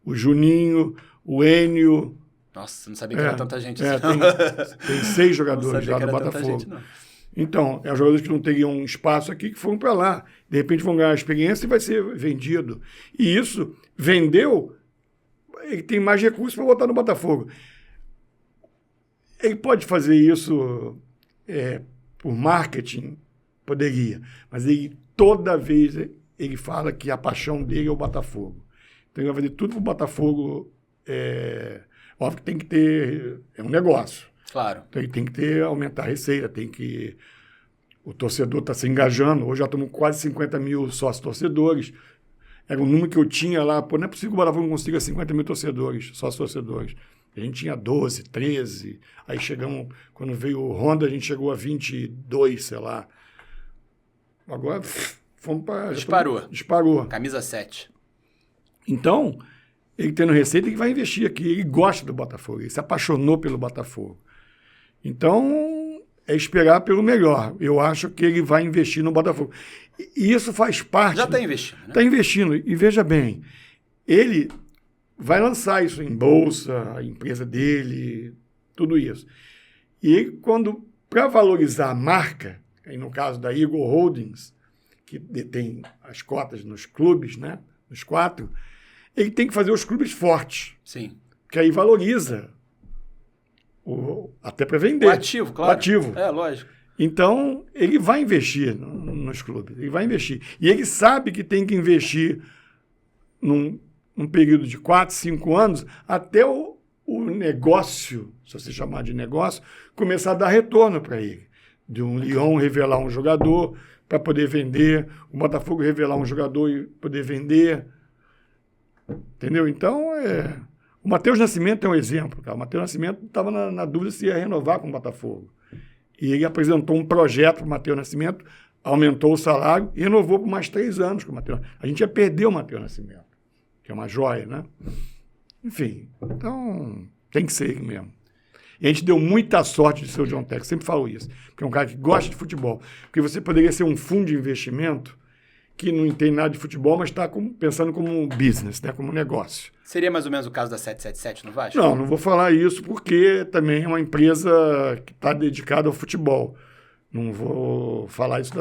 o Juninho, o Enio. Nossa, não sabia que era tanta gente assim. Tem 6 jogadores lá no Botafogo. Gente, então, é os jogadores que não teriam espaço aqui, que foram para lá. De repente vão ganhar experiência e vai ser vendido. E isso, vendeu, ele tem mais recursos para botar no Botafogo. Ele pode fazer isso por marketing, poderia, mas ele toda vez ele fala que a paixão dele é o Botafogo. Então ele vai fazer tudo para o Botafogo. Óbvio que tem que ter... É um negócio. Claro. Então ele tem que aumentar a receita, o torcedor está se engajando. Hoje já estamos com quase 50 mil sócios torcedores. Era um número que eu tinha lá. Pô, não é possível que o Botafogo não consiga 50 mil torcedores, sócios torcedores. A gente tinha 12, 13. Aí chegamos... Quando veio o Honda, a gente chegou a 22, sei lá. Agora, fomos para... Disparou. Camisa 7. Então, ele tendo receita, ele vai investir aqui. Ele gosta do Botafogo. Ele se apaixonou pelo Botafogo. Então, é esperar pelo melhor. Eu acho que ele vai investir no Botafogo. E isso faz parte... Já está investindo, né? Está investindo. E veja bem, ele vai lançar isso em bolsa, a empresa dele, tudo isso. E ele, para valorizar a marca, aí no caso da Eagle Holdings, que detém as cotas nos clubes, né, nos 4, ele tem que fazer os clubes fortes. Sim. Que aí valoriza, até para vender. O ativo, claro. O ativo. Lógico. Então, ele vai investir nos clubes, ele vai investir. E ele sabe que tem que investir num período de 4, 5 anos, até o negócio, se você chamar de negócio, começar a dar retorno para ele. De um Lyon revelar um jogador para poder vender, o Botafogo revelar um jogador e poder vender. Entendeu? Então, o Matheus Nascimento é um exemplo. Cara. O Matheus Nascimento estava na dúvida se ia renovar com o Botafogo. E ele apresentou um projeto para o Matheus Nascimento, aumentou o salário e renovou por mais 3 anos com o Matheus. A gente ia perder o Matheus Nascimento, que é uma joia, né? Enfim, então Tem que ser ele mesmo. E a gente deu muita sorte de ser o John Textor, sempre falo isso. Porque é um cara que gosta de futebol. Porque você poderia ser um fundo de investimento que não entende nada de futebol, mas está pensando como um business, né? Como um negócio. Seria mais ou menos o caso da 777 no Vasco? Não vou falar isso porque também é uma empresa que está dedicada ao futebol. Não vou falar isso.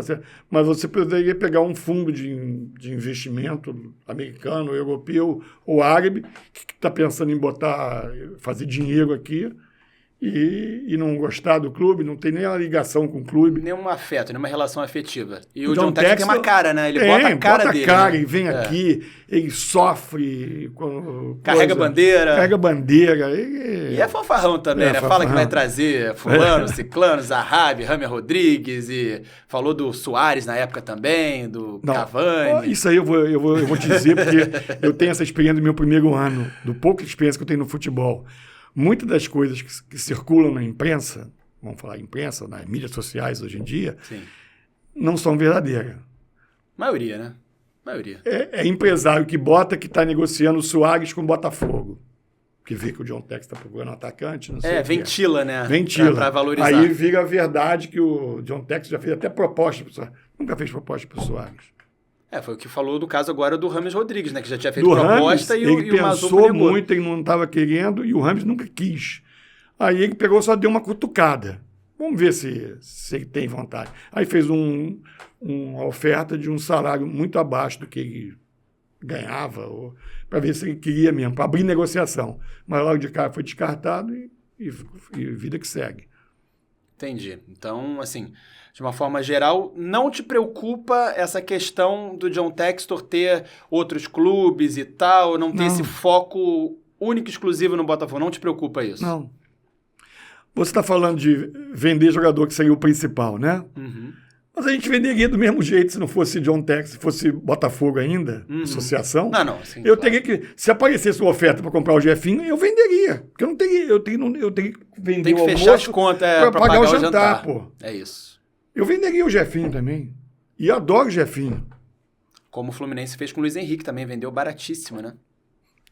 Mas você poderia pegar um fundo de investimento americano, europeu ou árabe que está pensando em fazer dinheiro aqui e não gostar do clube, não tem nem a ligação com o clube. Nenhum afeto, nenhuma relação afetiva. E o John Textor tem uma cara, né? Ele bota a cara dele. Né? E vem aqui, ele sofre. Carrega bandeira. Carrega bandeira. E é fanfarrão também, né? Fala que vai trazer fulano, ciclano, Zahavi, James Rodrigues, e falou do Suárez na época também, do Cavani. Isso aí eu vou te dizer, porque eu tenho essa experiência do meu primeiro ano, do pouco experiência que eu tenho no futebol. Muitas das coisas que circulam na imprensa, vamos falar imprensa, nas mídias sociais hoje em dia, sim, não são verdadeiras. Maioria, né? Maioria. É empresário que bota que está negociando o Suárez com o Botafogo. Que vê que o John Textor está procurando um atacante, não sei. Ventila, né? Ventila. Pra valorizar. Aí vira a verdade que o John Textor já fez até proposta para o Suárez. Nunca fez proposta para o Suárez. Foi o que falou do caso agora do James Rodrigues, né? Que já tinha feito do proposta James, e o Mazzucco pensou muito, ele não estava querendo e o James nunca quis. Aí ele pegou, só deu uma cutucada. Vamos ver se ele tem vontade. Aí fez uma oferta de um salário muito abaixo do que ele ganhava, para ver se ele queria mesmo, para abrir negociação. Mas logo de cara foi descartado e vida que segue. Entendi. Então, assim, de uma forma geral, não te preocupa essa questão do John Textor ter outros clubes e tal, não ter esse foco único e exclusivo no Botafogo? Não te preocupa isso? Não. Você está falando de vender jogador que seria o principal, né? Uhum. Mas a gente venderia do mesmo jeito se não fosse John Textor, se fosse Botafogo ainda, associação. Não, sim, eu teria que, se aparecesse uma oferta para comprar o Jefinho, eu venderia. Porque eu teria que vender tem que o fechar almoço as contas para pagar o jantar, pô. É isso. Eu venderia o Jefinho também. E adoro o Jefinho. Como o Fluminense fez com o Luiz Henrique também, vendeu baratíssimo, né?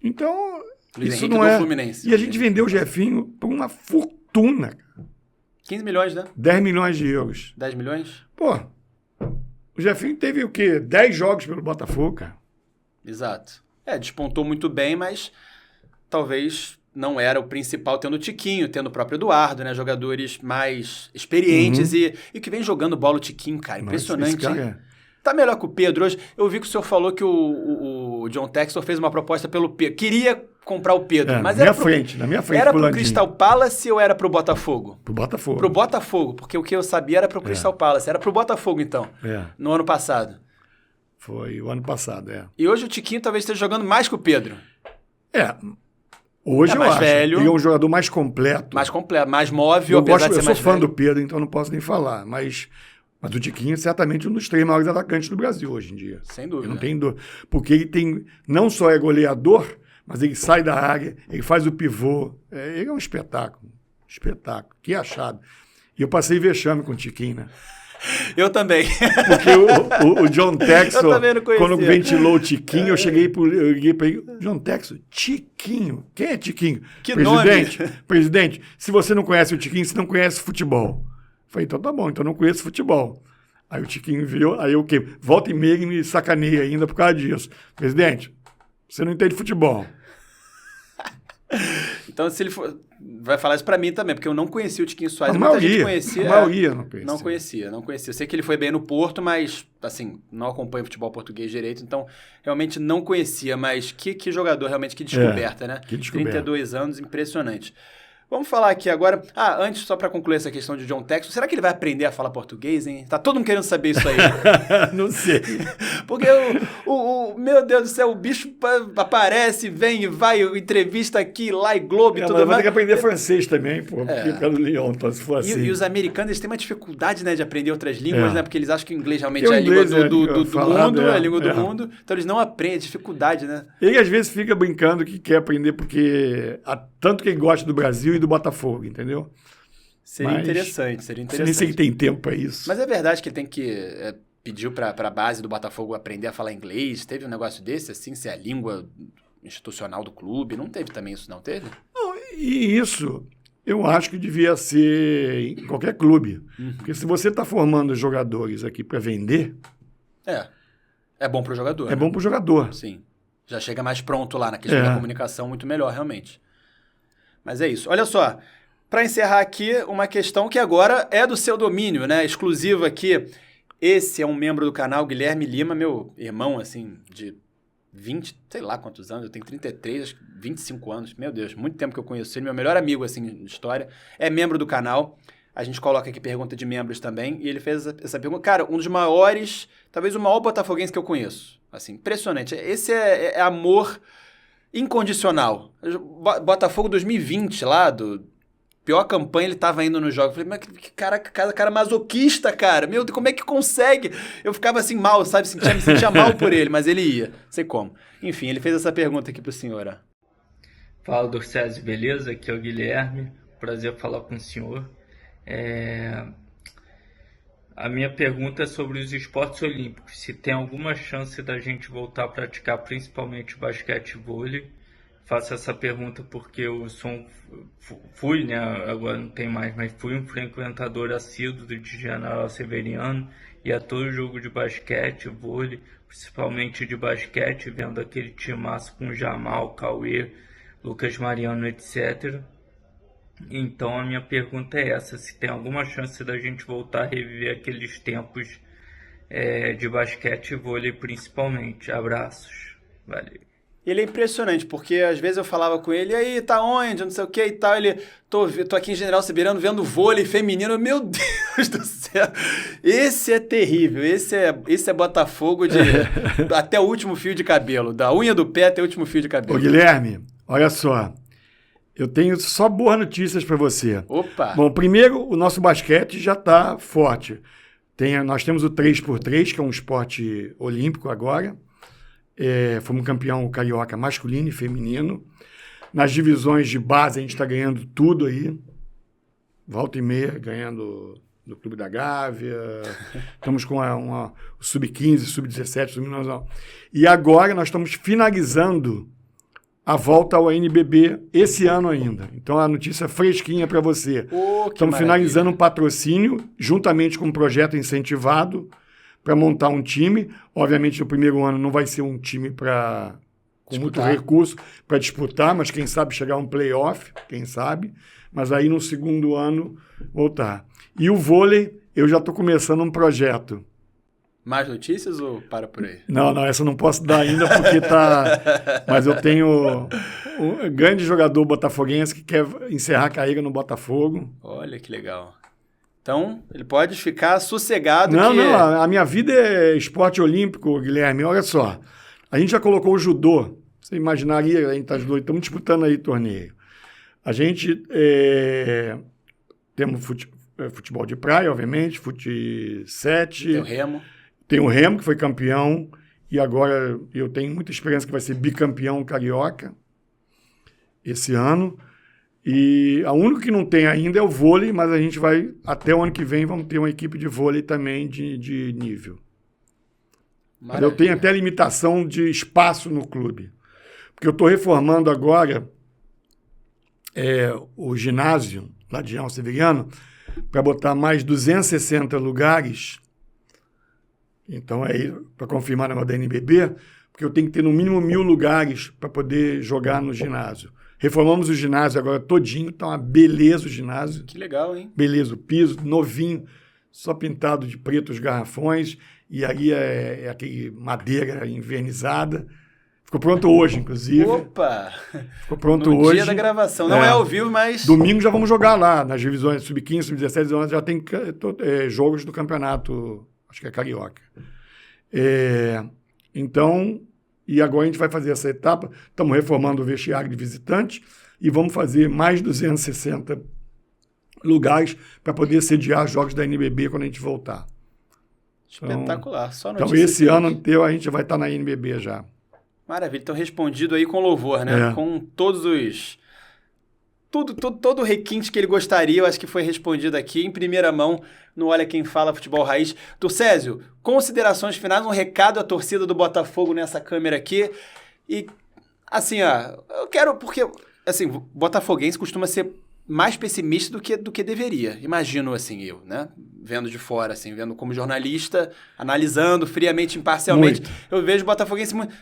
Então, Luiz isso Henrique não é... Fluminense. E a gente vendeu o Jefinho por uma fortuna. 15 milhões, né? 10 milhões de euros. 10 milhões? Pô, o Jefinho teve o quê? 10 jogos pelo Botafogo, cara. Exato. Despontou muito bem, mas talvez não era o principal, tendo o Tiquinho, tendo o próprio Eduardo, né? Jogadores mais experientes e que vem jogando bola o Tiquinho, cara. Impressionante. Esse cara Tá melhor que o Pedro hoje. Eu vi que o senhor falou que o John Textor fez uma proposta pelo Pedro. Queria comprar o Pedro, mas na minha frente. Era pro Crystal Palace ou era pro Botafogo? Pro Botafogo. Pro Botafogo, porque o que eu sabia era pro Crystal Palace. Era pro Botafogo, então, no ano passado. Foi o ano passado, E hoje o Tiquinho talvez esteja jogando mais que o Pedro. Hoje eu mais acho. Velho, ele é um jogador mais completo. Mais móvel, apesar de ser mais velho. Eu sou fã do Pedro, então não posso nem falar, mas o Tiquinho é certamente um dos 3 maiores atacantes do Brasil hoje em dia. Sem dúvida. Eu não tenho dúvida. Porque ele tem, não só é goleador, mas ele sai da área, ele faz o pivô. Ele é um espetáculo. Espetáculo. Que achado. E eu passei vexame com o Tiquinho, né? Eu também. Porque o John Textor, eu também não conhecia. Quando ventilou o Tiquinho, eu liguei para ele, John Textor, Tiquinho? Quem é Tiquinho? Que presidente, nome? Presidente, se você não conhece o Tiquinho, você não conhece futebol. Falei, então tá bom, então eu não conheço futebol. Aí o Tiquinho viu, aí o quê? Volta e meia e me sacaneia ainda por causa disso. Presidente, você não entende futebol. Então, se ele for... Vai falar isso pra mim também, porque eu não conhecia o Tiquinho Soares. A Muita maioria, gente conhecia. A maioria não conhecia. Não conhecia. Eu sei que ele foi bem no Porto, mas, assim, não acompanho futebol português direito, então realmente não conhecia. Mas que jogador, realmente, que descoberta, né? Que descoberta. 32 anos, impressionante. Vamos falar aqui agora... antes, só para concluir essa questão de John Textor, será que ele vai aprender a falar português, hein? Tá todo mundo querendo saber isso aí. Não sei. Porque meu Deus do céu, o bicho aparece, vem e vai, entrevista aqui, lá e Globo e tudo mais. Vai ter que aprender francês também, pô, porque pelo Lyon, então, se for assim. E os americanos, eles têm uma dificuldade, né, de aprender outras línguas, né? Porque eles acham que o inglês realmente o é a língua inglês do falado, mundo, é a língua do mundo. Então eles não aprendem, dificuldade, né? Ele às vezes fica brincando que quer aprender porque tanto que ele gosta do Brasil e do Botafogo, entendeu? Seria interessante. Você nem sei que tem tempo para isso. Mas é verdade que ele tem que... pediu para a base do Botafogo aprender a falar inglês? Teve um negócio desse, assim, ser a língua institucional do clube? Não teve também isso, não teve? Não, E isso eu acho que devia ser em qualquer clube. Porque se você está formando jogadores aqui para vender... É bom pro jogador. É bom pro jogador. Sim. Já chega mais pronto lá na questão da comunicação, muito melhor, realmente. Mas é isso. Olha só, para encerrar aqui, uma questão que agora é do seu domínio, né? Exclusiva aqui. Esse é um membro do canal, Guilherme Lima, meu irmão, assim, de 20, sei lá quantos anos, eu tenho 33, acho que 25 anos. Meu Deus, muito tempo que eu conheço ele, meu melhor amigo, assim, de história. É membro do canal. A gente coloca aqui pergunta de membros também. E ele fez essa pergunta. Cara, um dos maiores, talvez o maior botafoguense que eu conheço. Assim, impressionante. Esse é amor incondicional. Botafogo 2020 lá, pior campanha, ele tava indo no jogo. Eu falei, mas que cara masoquista, cara. Meu Deus, como é que consegue? Eu ficava assim mal, sabe? Me sentia mal por ele, mas ele ia. Não sei como. Enfim, ele fez essa pergunta aqui pro senhor. Ó. Fala, Dorcésio, beleza? Aqui é o Guilherme. Prazer falar com o senhor. A minha pergunta é sobre os esportes olímpicos. Se tem alguma chance da gente voltar a praticar principalmente basquete e vôlei? Faço essa pergunta porque eu fui, né, agora não tem mais, mas fui um frequentador assíduo de General Severiano e a todo jogo de basquete, vôlei, principalmente de basquete, vendo aquele timaço com Jamal, Cauê, Lucas Mariano, etc. Então a minha pergunta é essa, se tem alguma chance da gente voltar a reviver aqueles tempos de basquete e vôlei principalmente. Abraços. Valeu. Ele é impressionante, porque às vezes eu falava com ele, e aí, tá onde, não sei o que e tal, ele, tô aqui em General Severiano vendo vôlei feminino, meu Deus do céu, esse é terrível, esse é Botafogo até o último fio de cabelo, da unha do pé até o último fio de cabelo. Ô Guilherme, olha só, eu tenho só boas notícias para você. Opa! Bom, primeiro, o nosso basquete já está forte. Nós temos o 3x3, que é um esporte olímpico agora. Fomos campeão carioca masculino e feminino. Nas divisões de base, a gente está ganhando tudo aí. Volta e meia, ganhando do Clube da Gávea. Estamos com o Sub-15, Sub-17, Sub-19. E agora nós estamos finalizando a volta ao NBB esse ano ainda. Então, a notícia fresquinha para você. Estamos finalizando um patrocínio, juntamente com um projeto incentivado, para montar um time. Obviamente, no primeiro ano não vai ser um time com muito recurso para disputar, mas quem sabe chegar a um playoff, quem sabe. Mas aí no segundo ano voltar. E o vôlei, eu já estou começando um projeto. Mais notícias ou para por aí? Não, essa eu não posso dar ainda porque tá... Mas eu tenho um grande jogador botafoguense que quer encerrar a carreira no Botafogo. Olha que legal. Então, ele pode ficar sossegado. Não, a minha vida é esporte olímpico, Guilherme. Olha só, a gente já colocou o judô. Você imaginaria, a gente está judô, estamos disputando aí torneio. A gente temos futebol de praia, obviamente, fut-7. Tem o remo. Tem o remo, que foi campeão, e agora eu tenho muita esperança que vai ser bicampeão carioca esse ano. E a única que não tem ainda é o vôlei, mas a gente vai, até o ano que vem, vamos ter uma equipe de vôlei também de nível. Mas eu tenho até limitação de espaço no clube. Porque eu estou reformando agora o ginásio lá de General Severiano para botar mais 260 lugares. Então, para confirmar na da NBB, porque eu tenho que ter no mínimo 1.000 lugares para poder jogar no ginásio. Reformamos o ginásio agora todinho, tá uma beleza o ginásio. Que legal, hein? Beleza, o piso novinho, só pintado de preto os garrafões, e aí é aquele madeira envernizada. Ficou pronto hoje, inclusive. Opa! Ficou pronto no hoje. No dia da gravação. Não é ao vivo, mas... Domingo já vamos jogar lá, nas divisões Sub-15, Sub-17, Sub-19, já tem jogos do campeonato, acho que é carioca. Então... E agora a gente vai fazer essa etapa. Estamos reformando o vestiário de visitante e vamos fazer mais 260 lugares para poder sediar jogos da NBB quando a gente voltar. Espetacular. Só então esse ano inteiro a gente vai estar na NBB já. Maravilha. Então respondido aí com louvor, né? Com todos os... Todo o requinte que ele gostaria, eu acho que foi respondido aqui em primeira mão no Olha Quem Fala Futebol Raiz. Dorcésio, considerações finais, um recado à torcida do Botafogo nessa câmera aqui. E, assim, eu quero, porque assim, o botafoguense costuma ser mais pessimista do que deveria. Imagino, assim, eu, né? Vendo de fora, assim, vendo como jornalista, analisando friamente, imparcialmente. Muito. Eu vejo o botafoguense muito...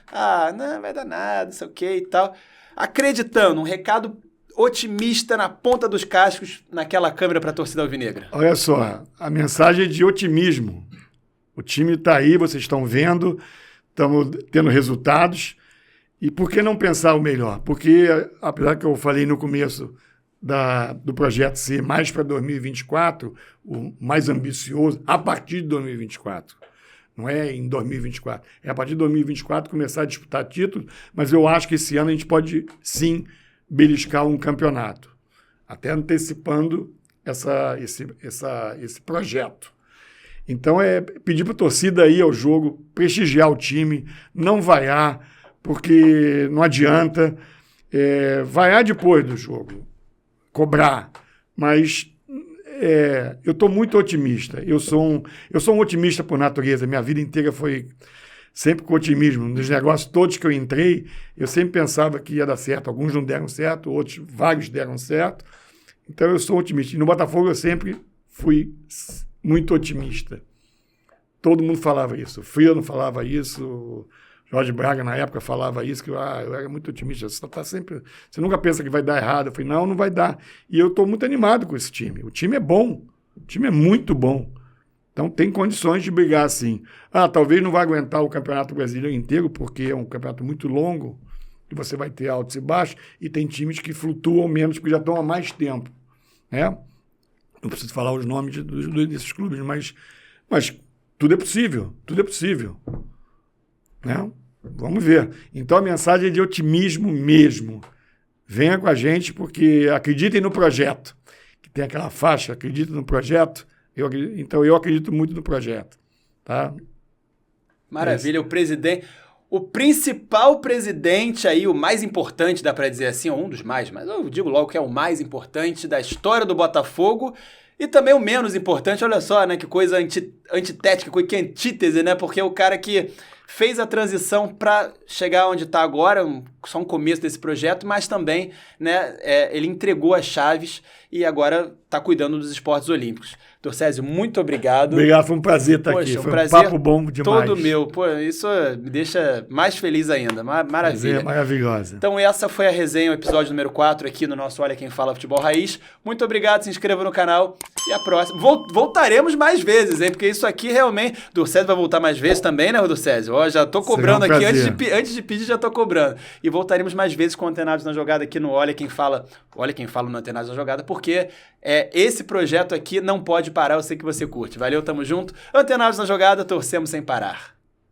não vai dar nada, não sei o que e tal. Acreditando, um recado otimista na ponta dos cascos naquela câmera para a torcida alvinegra. Olha só, a mensagem é de otimismo. O time está aí, vocês estão vendo, estamos tendo resultados. E por que não pensar o melhor? Porque, apesar que eu falei no começo do projeto ser mais para 2024, o mais ambicioso, a partir de 2024. Não é em 2024. É a partir de 2024 começar a disputar títulos, mas eu acho que esse ano a gente pode, sim, beliscar um campeonato. Até antecipando esse projeto. Então, é pedir para a torcida ir ao jogo, prestigiar o time, não vaiar, porque não adianta vaiar depois do jogo, cobrar. Mas eu estou muito otimista. Eu sou um otimista por natureza. Minha vida inteira foi sempre com otimismo. Nos negócios todos que eu entrei, eu sempre pensava que ia dar certo. Alguns não deram certo, vários deram certo. Então, eu sou otimista. E no Botafogo eu sempre fui muito otimista. Todo mundo falava isso. O Frilo falava isso, Jorge Braga, na época, falava isso, que eu era muito otimista. Você nunca pensa que vai dar errado. Eu falei, não vai dar. E eu estou muito animado com esse time. O time é bom. O time é muito bom. Então, tem condições de brigar assim. Talvez não vai aguentar o Campeonato Brasileiro inteiro, porque é um campeonato muito longo, que você vai ter altos e baixos, e tem times que flutuam menos, porque já estão há mais tempo. Né? Não preciso falar os nomes desses clubes, mas tudo é possível. Tudo é possível. Né? Vamos ver. Então, a mensagem é de otimismo mesmo. Venha com a gente, porque acreditem no projeto. Que tem aquela faixa, acreditem no projeto. Então, eu acredito muito no projeto. Tá? Maravilha. O principal presidente aí, o mais importante, dá para dizer assim, ou um dos mais, mas eu digo logo que é o mais importante da história do Botafogo. E também o menos importante, olha só, né? Que coisa antitética, que antítese, né? Porque é o cara que fez a transição para chegar onde está agora, só um começo desse projeto, mas também, né, ele entregou as chaves e agora está cuidando dos esportes olímpicos. Dorcésio, muito obrigado. Obrigado, foi um prazer estar aqui. Foi um papo bom demais. Todo meu. Pô, isso me deixa mais feliz ainda. Maravilha. Prazer, maravilhosa. Então essa foi a resenha, o episódio número 4 aqui no nosso Olha Quem Fala Futebol Raiz. Muito obrigado, se inscreva no canal e a próxima. Voltaremos mais vezes, hein? Porque isso aqui realmente... Dorcésio vai voltar mais vezes também, né, Dorcésio? Ó, já tô cobrando aqui, antes de pedir já tô cobrando. E voltaremos mais vezes com Antenados na Jogada aqui no Olha Quem Fala no Antenados na Jogada, porque esse projeto aqui não pode parar, eu sei que você curte. Valeu, tamo junto. Antenados na Jogada, torcemos sem parar.